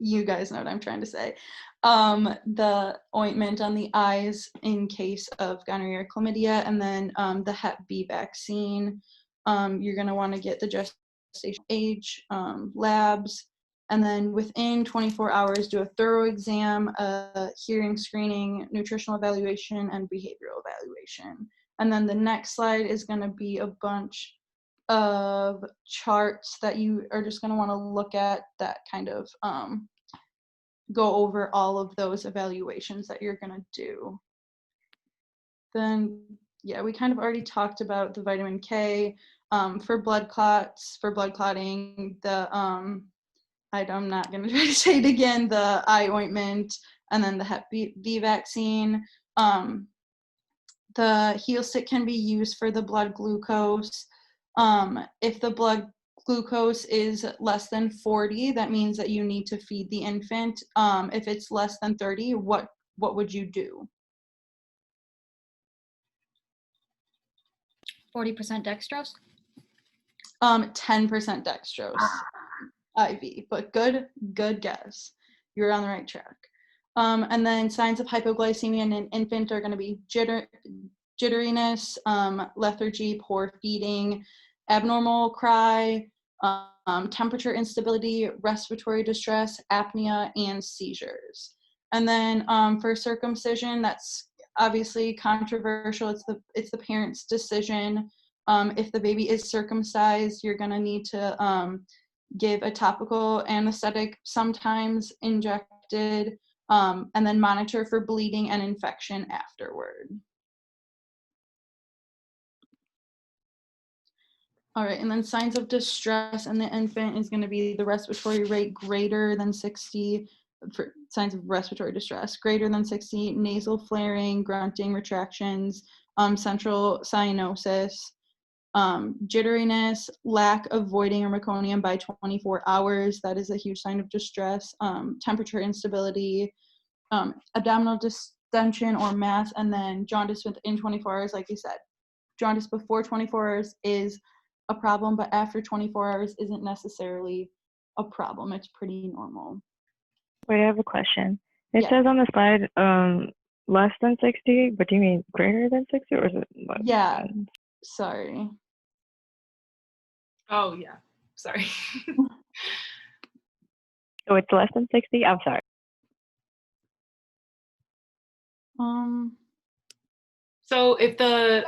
you guys know what I'm trying to say, the ointment on the eyes in case of gonorrhea or chlamydia, and then the Hep B vaccine. You're going to want to get the gestation age labs, and then within 24 hours do a thorough exam, hearing screening, nutritional evaluation, and behavioral evaluation. And then the next slide is going to be a bunch of charts that you are just going to want to look at that kind of go over all of those evaluations that you're going to do. Then, yeah, we kind of already talked about the vitamin K. For blood clots, for blood clotting, the I'm not going to try to say it again, the eye ointment, and then the Hep B vaccine. The heel stick can be used for the blood glucose. If the blood glucose is less than 40, that means that you need to feed the infant. If it's less than 30, what would you do? 40% dextrose? 10% dextrose IV, but good guess. You're on the right track. And then signs of hypoglycemia in an infant are going to be jitteriness, lethargy, poor feeding, abnormal cry, temperature instability, respiratory distress, apnea, and seizures. And then for circumcision, that's obviously controversial. It's the parent's decision. If the baby is circumcised, you're going to need to give a topical anesthetic, sometimes injected, and then monitor for bleeding and infection afterward. All right, and then signs of distress in the infant is going to be the respiratory rate greater than 60, for signs of respiratory distress, greater than 60, nasal flaring, grunting, retractions, central cyanosis, jitteriness, lack of voiding or meconium by 24 hours. That is a huge sign of distress. Temperature instability, abdominal distension or mass, and then jaundice within 24 hours, like you said. Jaundice before 24 hours is a problem, but after 24 hours isn't necessarily a problem. It's pretty normal. Wait, I have a question. It Yeah. says on the slide less than 60, but do you mean greater than 60 or is it less? Yeah, sorry. Oh yeah, sorry. So it's less than 60? I'm sorry. So if the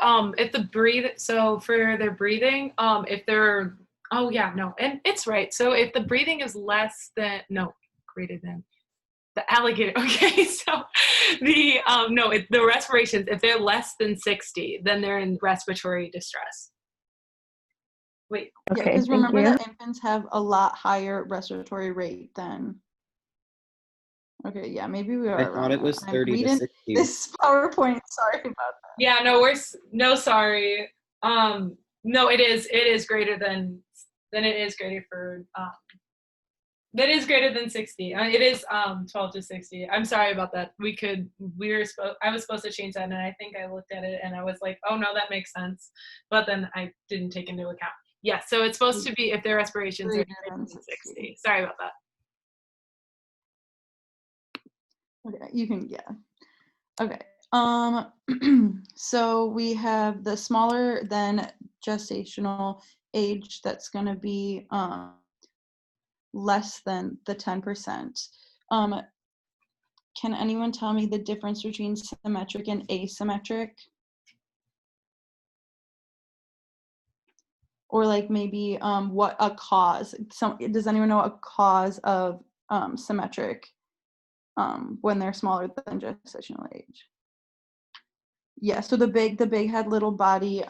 so for their breathing, if they're, oh yeah, no, and it's right. So if the breathing is less than, no, greater than, the alligator, okay, so the, no, the respirations, if they're less than 60, then they're in respiratory distress. Wait. Yeah, Okay, because thank remember you. that infants have a lot higher respiratory rate than. Okay, yeah, maybe we are. I thought it was 30 to 60. This PowerPoint, sorry about that. Yeah, no, sorry. No, it is greater than it is greater for, that is greater than 60. It is 12 to 60. I'm sorry about that. I was supposed to change that, and I think I looked at it and I was like, oh no, that makes sense. But then I didn't take into account. Yeah, so it's supposed to be if their respirations are greater than 60. Sorry about that. Okay, you can, yeah. Okay. So we have the smaller than gestational age that's going to be less than the 10%. Can anyone tell me the difference between symmetric and asymmetric? or like maybe what a cause. Does anyone know a cause of symmetric when they're smaller than gestational age? Yeah, so the big head, little body,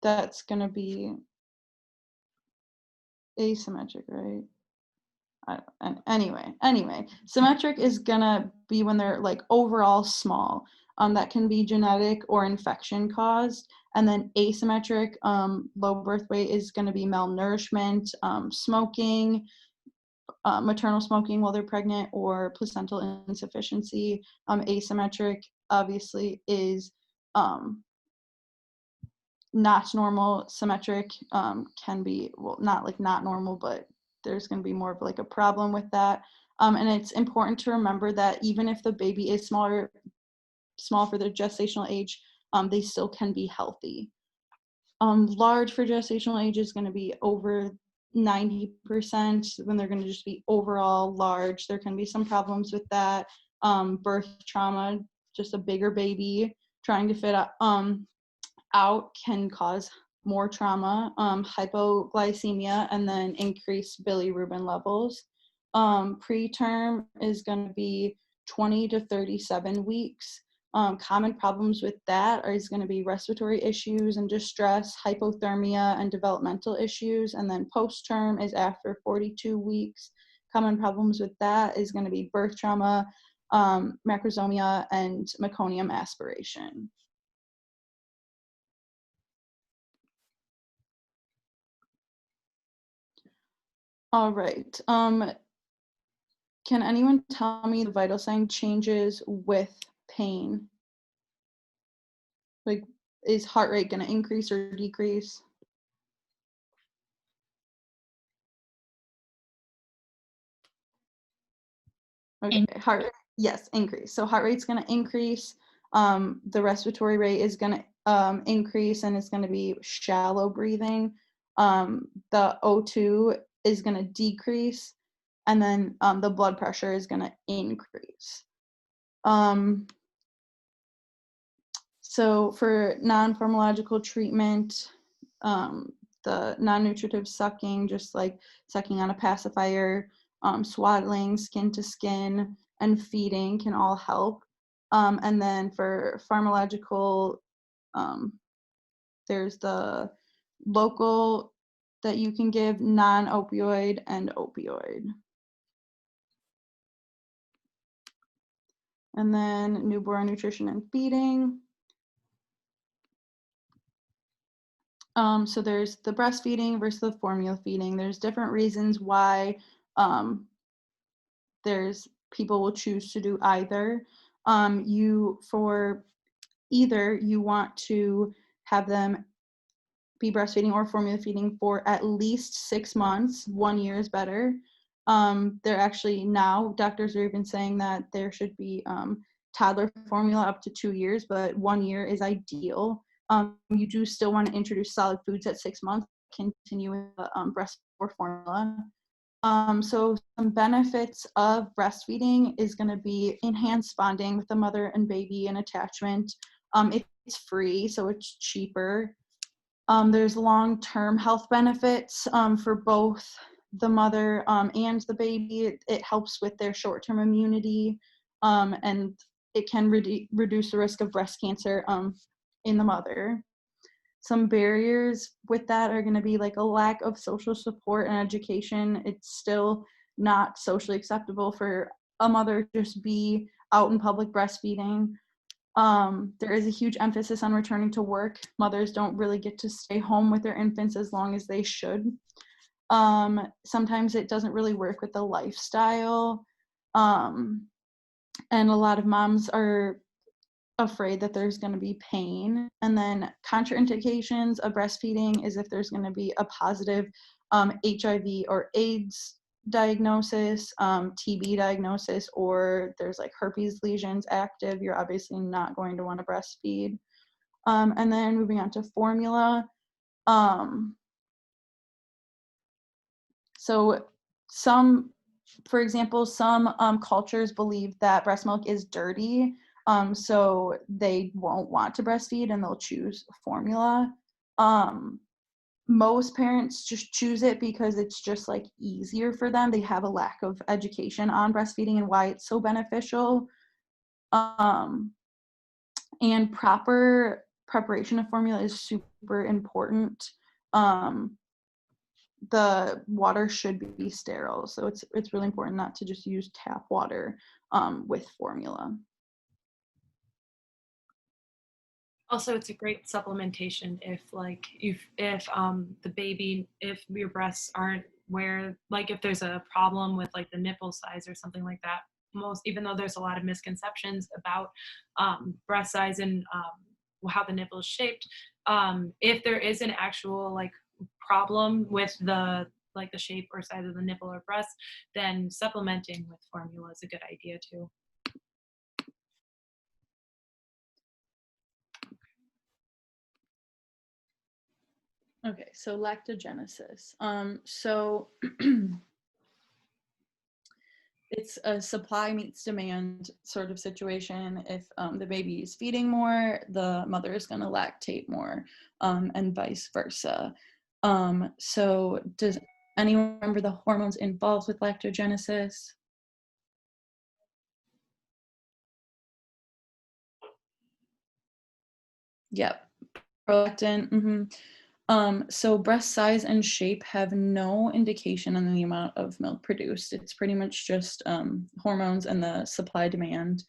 that's gonna be asymmetric, right? Anyway, symmetric is gonna be when they're like overall small. That can be genetic or infection caused. And then asymmetric, low birth weight is gonna be malnourishment, smoking, maternal smoking while they're pregnant, or placental insufficiency. Asymmetric obviously is not normal. Symmetric can be, well, not normal, but there's going to be more of like a problem with that. And it's important to remember that even if the baby is small for their gestational age, they still can be healthy. Large for gestational age is going to be over 90% when they're going to just be overall large. There can be some problems with that. Birth trauma, just a bigger baby trying to fit out can cause more trauma, hypoglycemia, and then increased bilirubin levels. Preterm is going to be 20 to 37 weeks. Common problems with that is going to be respiratory issues and distress, hypothermia, and developmental issues. And then post-term is after 42 weeks. Common problems with that is going to be birth trauma, macrosomia, and meconium aspiration. All right. Can anyone tell me the vital sign changes with pain? Like, is heart rate going to increase or decrease? Okay, yes, increase. So heart rate's going to increase. The respiratory rate is going to increase, and it's going to be shallow breathing. The O2 is going to decrease, and then the blood pressure is going to increase. So for non-pharmacological treatment, the non-nutritive sucking, just like sucking on a pacifier, swaddling, skin to skin, and feeding can all help. And then for pharmacological, there's the local that you can give, non-opioid, and opioid. And then newborn nutrition and feeding. So there's the breastfeeding versus the formula feeding. There's different reasons why there's people will choose to do either. For either, you want to have them be breastfeeding or formula feeding for at least 6 months. 1 year is better. They're actually now, doctors are even saying that there should be toddler formula up to 2 years, but 1 year is ideal. You do still want to introduce solid foods at 6 months, continue with the breast or formula. So some benefits of breastfeeding is going to be enhanced bonding with the mother and baby and attachment. It's free, so it's cheaper. There's long-term health benefits for both the mother and the baby. It helps with their short-term immunity, and it can reduce the risk of breast cancer in the mother. Some barriers with that are going to be like a lack of social support and education. It's still not socially acceptable for a mother to just be out in public breastfeeding. There is a huge emphasis on returning to work. Mothers don't really get to stay home with their infants as long as they should. Sometimes it doesn't really work with the lifestyle. And a lot of moms are afraid that there's going to be pain. And then contraindications of breastfeeding is if there's going to be a positive HIV or AIDS diagnosis, TB diagnosis, or there's like herpes lesions active, you're obviously not going to want to breastfeed. And then moving on to formula. So for example, some cultures believe that breast milk is dirty, so they won't want to breastfeed and they'll choose formula. most parents just choose it because it's just like easier for them. They have a lack of education on breastfeeding and why it's so beneficial. And proper preparation of formula is super important. The water should be sterile, so it's really important not to just use tap water with formula. Also, it's a great supplementation if like if the baby, if your breasts aren't where, like if there's a problem with like the nipple size or something like that. Most, even though there's a lot of misconceptions about breast size and how the nipple is shaped, if there is an actual like problem with the like the shape or size of the nipple or breast, then supplementing with formula is a good idea too. Okay, so lactogenesis. So it's a supply meets demand sort of situation. If the baby is feeding more, the mother is going to lactate more, and vice versa. So does anyone remember the hormones involved with lactogenesis? Yep, prolactin. So breast size and shape have no indication on the amount of milk produced. It's pretty much just hormones and the supply demand.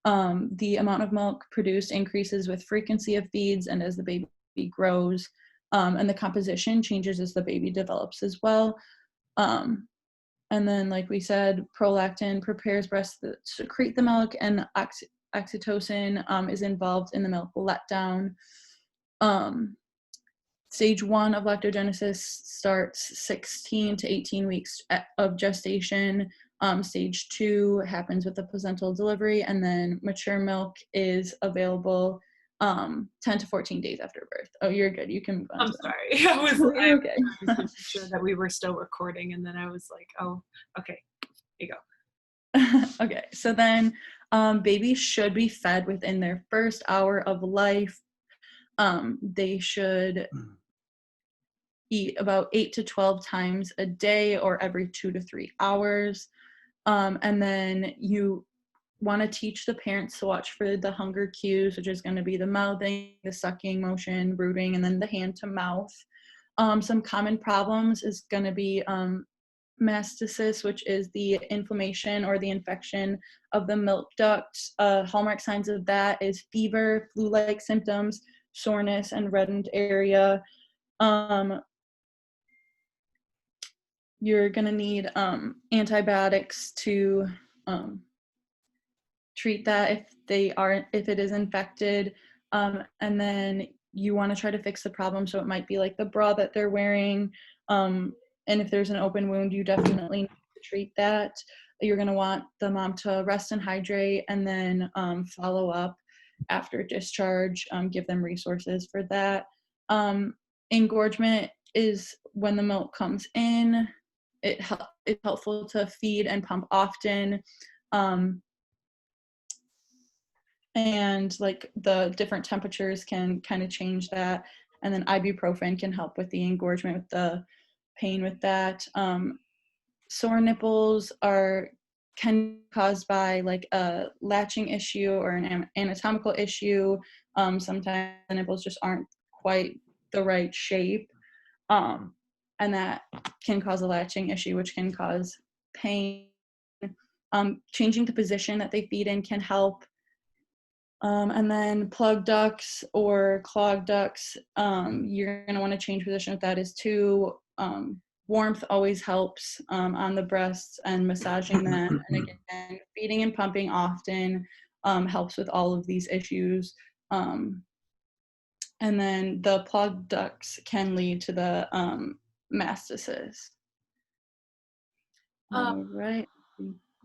The amount of milk produced increases with frequency of feeds and as the baby grows, and the composition changes as the baby develops as well. And then, like we said, prolactin prepares breasts that secrete the milk, and oxytocin is involved in the milk letdown. Stage 1 of lactogenesis starts 16 to 18 weeks of gestation. Stage 2 happens with the placental delivery, and then mature milk is available 10 to 14 days after birth. Oh, you're good. You can move on. I'm sorry. I was okay. sure that we were still recording, and then I was like, oh, okay, here you go. Okay, so then babies should be fed within their first hour of life. They should eat about 8 to 12 times a day or every 2 to 3 hours. And then you want to teach the parents to watch for the hunger cues, which is going to be the mouthing, the sucking motion, brooding, and then the hand to mouth. Some common problems is going to be mastitis, which is the inflammation or the infection of the milk ducts. Hallmark signs of that is fever, flu-like symptoms, soreness, and reddened area. You're going to need antibiotics to treat that if it is infected. And then you want to try to fix the problem. So it might be like the bra that they're wearing. And if there's an open wound, you definitely need to treat that. You're going to want the mom to rest and hydrate, and then follow up after discharge, give them resources for that. Engorgement is when the milk comes in. It's helpful to feed and pump often. And like the different temperatures can kind of change that. And then ibuprofen can help with the engorgement, with the pain with that. Sore nipples can be caused by like a latching issue or an anatomical issue. Sometimes the nipples just aren't quite the right shape. And that can cause a latching issue, which can cause pain. Changing the position that they feed in can help. And then plug ducts or clogged ducts, you're going to want to change position with that as too. Warmth always helps on the breasts and massaging them. And again, feeding and pumping often helps with all of these issues. And then the plug ducts can lead to the mastitis. All right.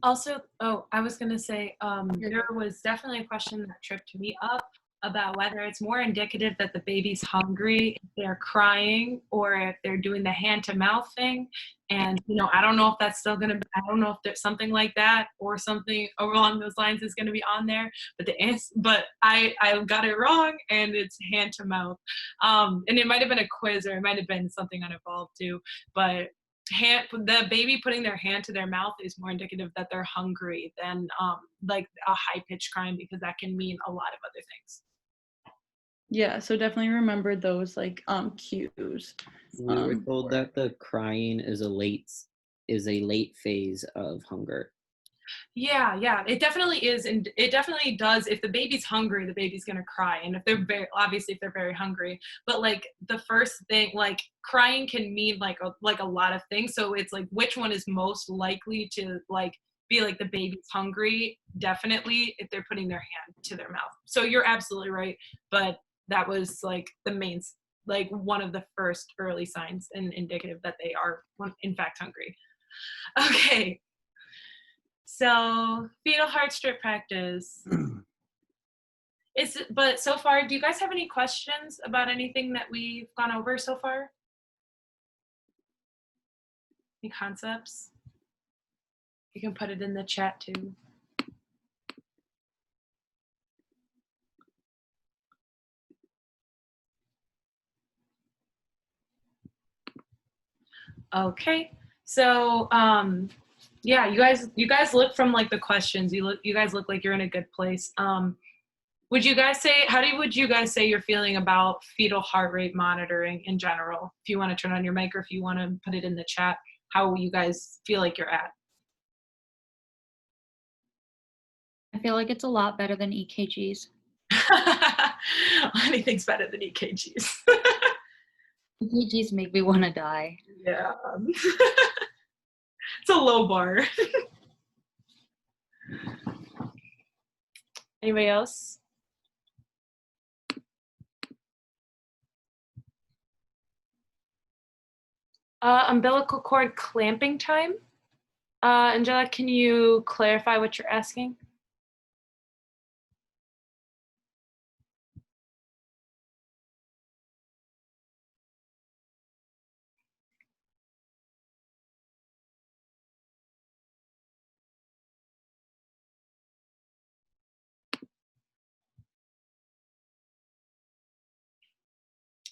Also, I was going to say, there was definitely a question that tripped me up about whether it's more indicative that the baby's hungry if they're crying or if they're doing the hand to mouth thing. And I don't know if that's still gonna, I don't know if there's something like that or something along those lines is gonna be on there. But the answer, but I got it wrong, and it's hand to mouth. And it might have been a quiz, or it might have been something uninvolved too. But the baby putting their hand to their mouth is more indicative that they're hungry than like a high pitched crying, because that can mean a lot of other things. Yeah, so definitely remember those like cues. We were told that the crying is a late phase of hunger. Yeah, it definitely is, and it definitely does. If the baby's hungry, the baby's gonna cry, and if they're if they're very hungry. But like the first thing, like crying can mean like a lot of things. So it's like which one is most likely to like be like the baby's hungry? Definitely if they're putting their hand to their mouth. So you're absolutely right, but that was like the main, like one of the first early signs and indicative that they are in fact hungry. Okay. So fetal heart strip practice. But so far, do you guys have any questions about anything that we've gone over so far? Any concepts? You can put it in the chat too. Okay, so yeah, you guys look from like the questions. You guys look like you're in a good place. Would you guys say, would you guys say you're feeling about fetal heart rate monitoring in general? If you want to turn on your mic, or if you want to put it in the chat, how you guys feel like you're at? I feel like it's a lot better than EKGs. Anything's better than EKGs. EKGs make me want to die. Yeah. It's a low bar. Anybody else? Umbilical cord clamping time. Angela, can you clarify what you're asking?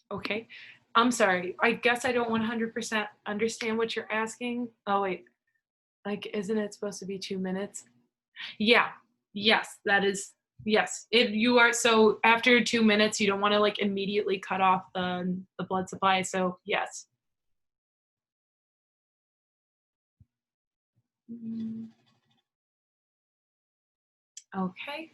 Okay, I'm sorry. I guess I don't 100% understand what you're asking. Oh wait, like isn't it supposed to be 2 minutes? Yeah, yes, that is, yes. If you are, so after 2 minutes, you don't want to like immediately cut off the blood supply, so yes. Okay.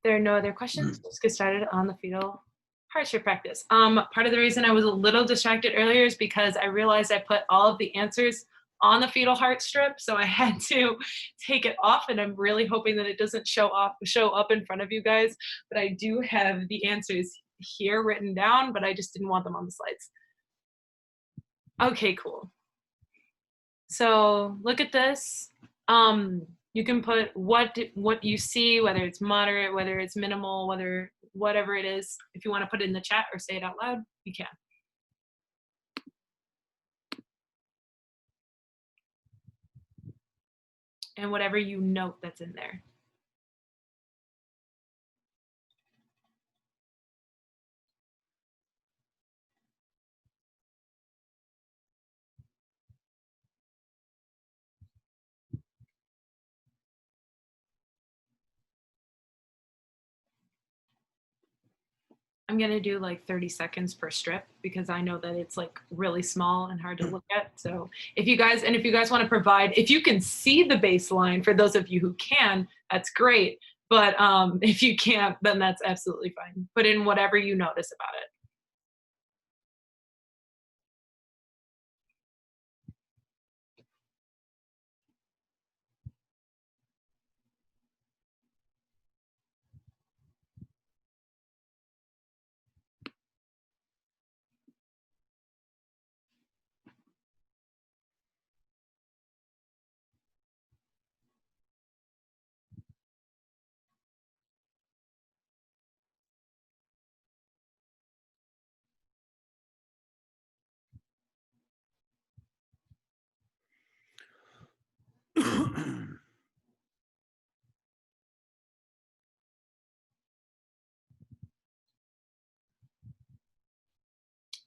There are no other questions. Let's get started on the fetal heart strip practice. Part of the reason I was a little distracted earlier is because I realized I put all of the answers on the fetal heart strip, so I had to take it off, and I'm really hoping that it doesn't show up in front of you guys. But I do have the answers here written down, but I just didn't want them on the slides. Okay, cool. So look at this. You can put what you see, whether it's moderate, whether it's minimal, whatever it is. If you want to put it in the chat or say it out loud, you can. And whatever you note that's in there. I'm gonna do like 30 seconds per strip because I know that it's like really small and hard to look at. So if you guys want to provide, if you can see the baseline, for those of you who can, that's great. But if you can't, then that's absolutely fine. Put in whatever you notice about it.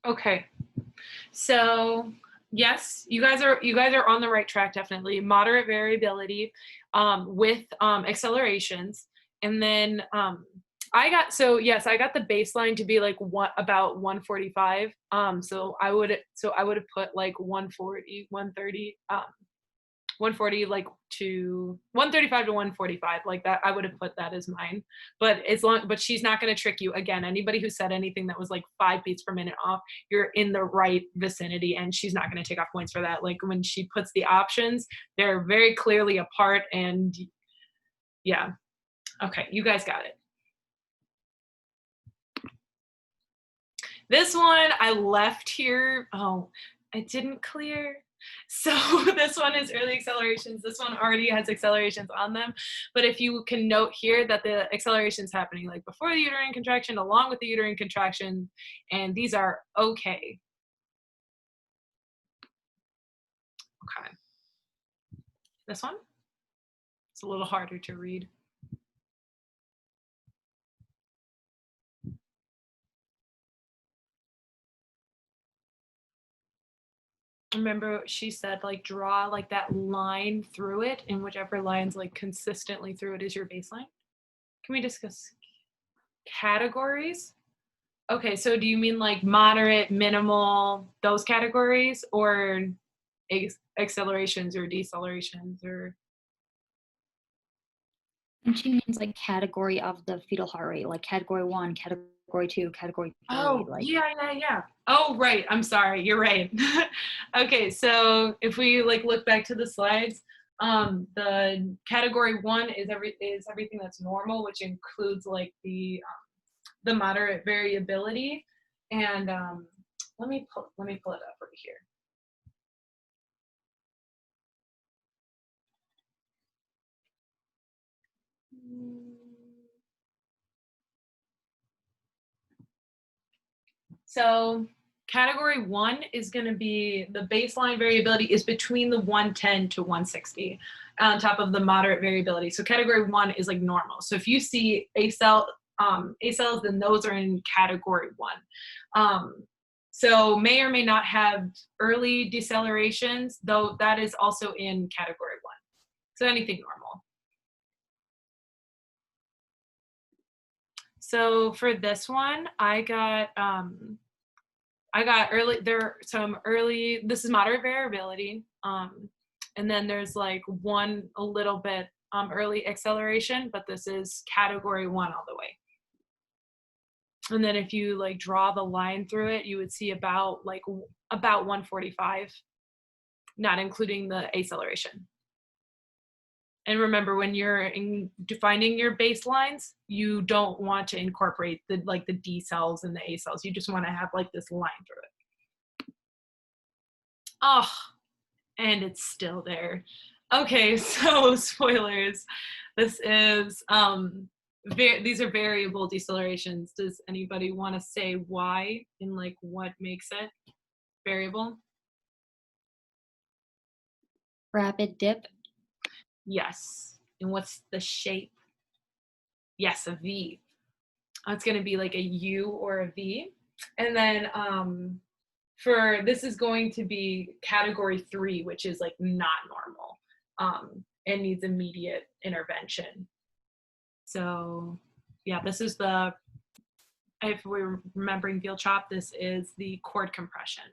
Okay. So yes, you guys are on the right track, definitely. Moderate variability with accelerations. And then I got the baseline to be like about 145. So I would have put like 140, 130, 140 like to 135 to 145 like that. I would have put that as mine. But she's not going to trick you again. Anybody who said anything that was like 5 beats per minute off, you're in the right vicinity, and she's not going to take off points for that. Like when she puts the options, they're very clearly apart. And yeah. Okay, you guys got it. This one I left here. Oh, I didn't clear. So this one is early accelerations. This one already has accelerations on them. But if you can note here that the acceleration's happening like before the uterine contraction, along with the uterine contraction, and these are okay. Okay. This one? It's a little harder to read. Remember she said like draw like that line through it, and whichever line's like consistently through it is your baseline. Can we discuss categories? Okay, so do you mean like moderate, minimal, those categories, or accelerations or decelerations, or? And she means like category of the fetal heart rate, like category 1, category 2, category 3. Oh, like yeah. Oh, right. I'm sorry. You're right. Okay, so if we like look back to the slides, the category 1 is everything that's normal, which includes like the moderate variability. And let me pull it up right here. So category 1 is going to be the baseline variability is between the 110 to 160 on top of the moderate variability. So category 1 is like normal. So if you see ACells, then those are in category 1. So may or may not have early decelerations, though that is also in category 1. So anything normal. So for this one, I got early, this is moderate variability. And then there's like a little bit early acceleration, but this is category 1 all the way. And then if you like draw the line through it, you would see about 145, not including the acceleration. And remember, when you're defining your baselines, you don't want to incorporate the D cells and the A cells. You just want to have like this line through it. Oh, and it's still there. Okay, so spoilers. This is these are variable decelerations. Does anybody want to say why and like what makes it variable? rapid dip. Yes. And what's the shape? Yes, a V. It's going to be like a U or a V. And then this is going to be category 3, which is like not normal and needs immediate intervention. So yeah, this is if we're remembering veal chop, this is the cord compression.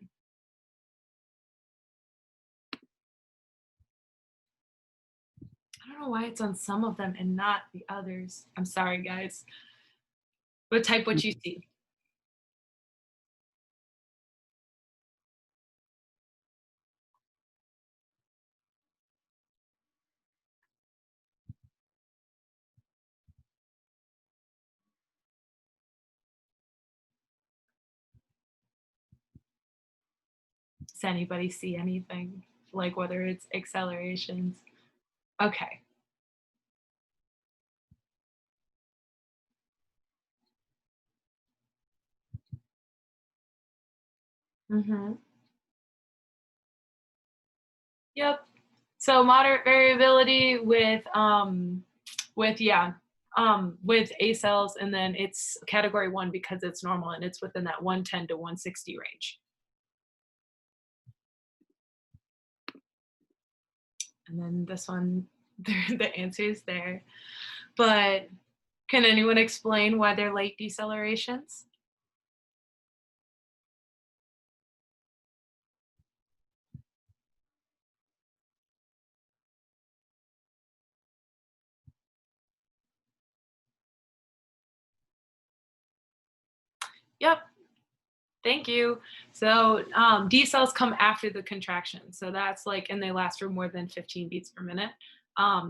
I don't know why it's on some of them and not the others. I'm sorry, guys. But type what you see. Does anybody see anything? Like whether it's accelerations? Okay. Mm-hmm. Yep. So moderate variability with with A cells, and then it's category 1 because it's normal and it's within that 110 to 160 range. And then this one, the answer is there. But can anyone explain why they're late decelerations? Yep. Thank you. So D cells come after the contraction. So that's like, and they last for more than 15 beats per minute.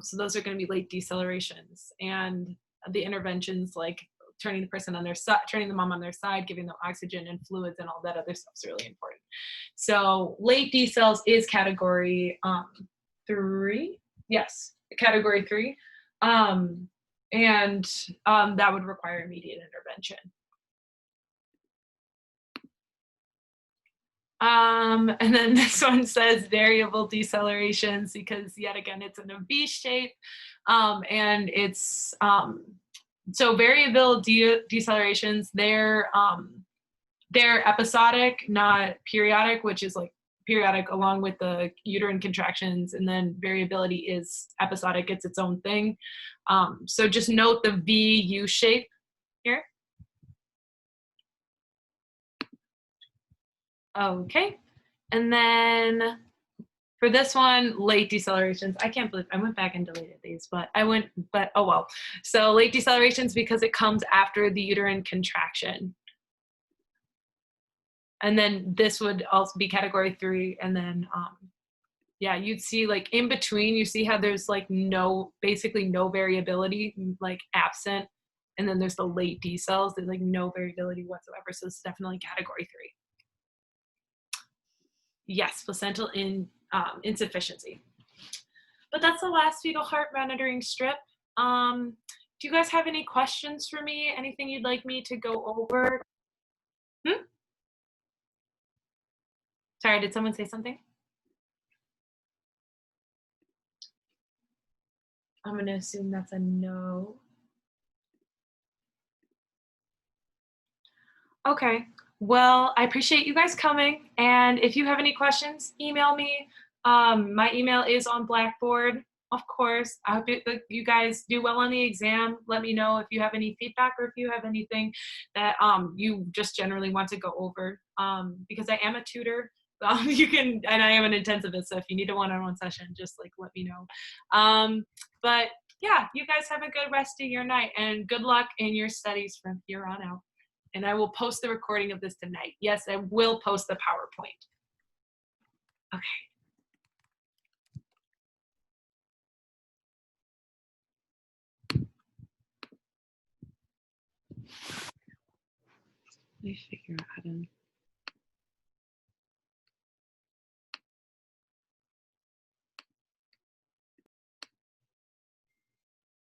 So those are going to be late decelerations. And the interventions like turning the person on their side, turning the mom on their side, giving them oxygen and fluids and all that other stuff is really important. So late D cells is category 3. Yes, category 3. And that would require immediate intervention. And then this one says variable decelerations because yet again it's in a V shape, and it's so variable decelerations. They're episodic, not periodic, which is like periodic along with the uterine contractions, and then variability is episodic. It's its own thing. So just note the VU shape here. Okay, and then for this one, late decelerations. I can't believe I went back and deleted these, but oh well. So late decelerations because it comes after the uterine contraction. And then this would also be category 3, and then yeah, you'd see like in between, you see how there's like basically no variability, like absent, and then there's the late decels. There's like no variability whatsoever, so it's definitely category 3. Yes, placental insufficiency. But that's the last fetal heart monitoring strip. Do you guys have any questions for me? Anything you'd like me to go over? Sorry, did someone say something? I'm going to assume that's a no. Okay, well, I appreciate you guys coming. And if you have any questions, email me. My email is on Blackboard, of course. I hope you guys do well on the exam. Let me know if you have any feedback or if you have anything that you just generally want to go over. Because I am a tutor. You can, and I am an intensivist, so if you need a one-on-one session, just like let me know. But yeah, you guys have a good rest of your night and good luck in your studies from here on out. And I will post the recording of this tonight. Yes, I will post the PowerPoint. Okay. Let me figure out how to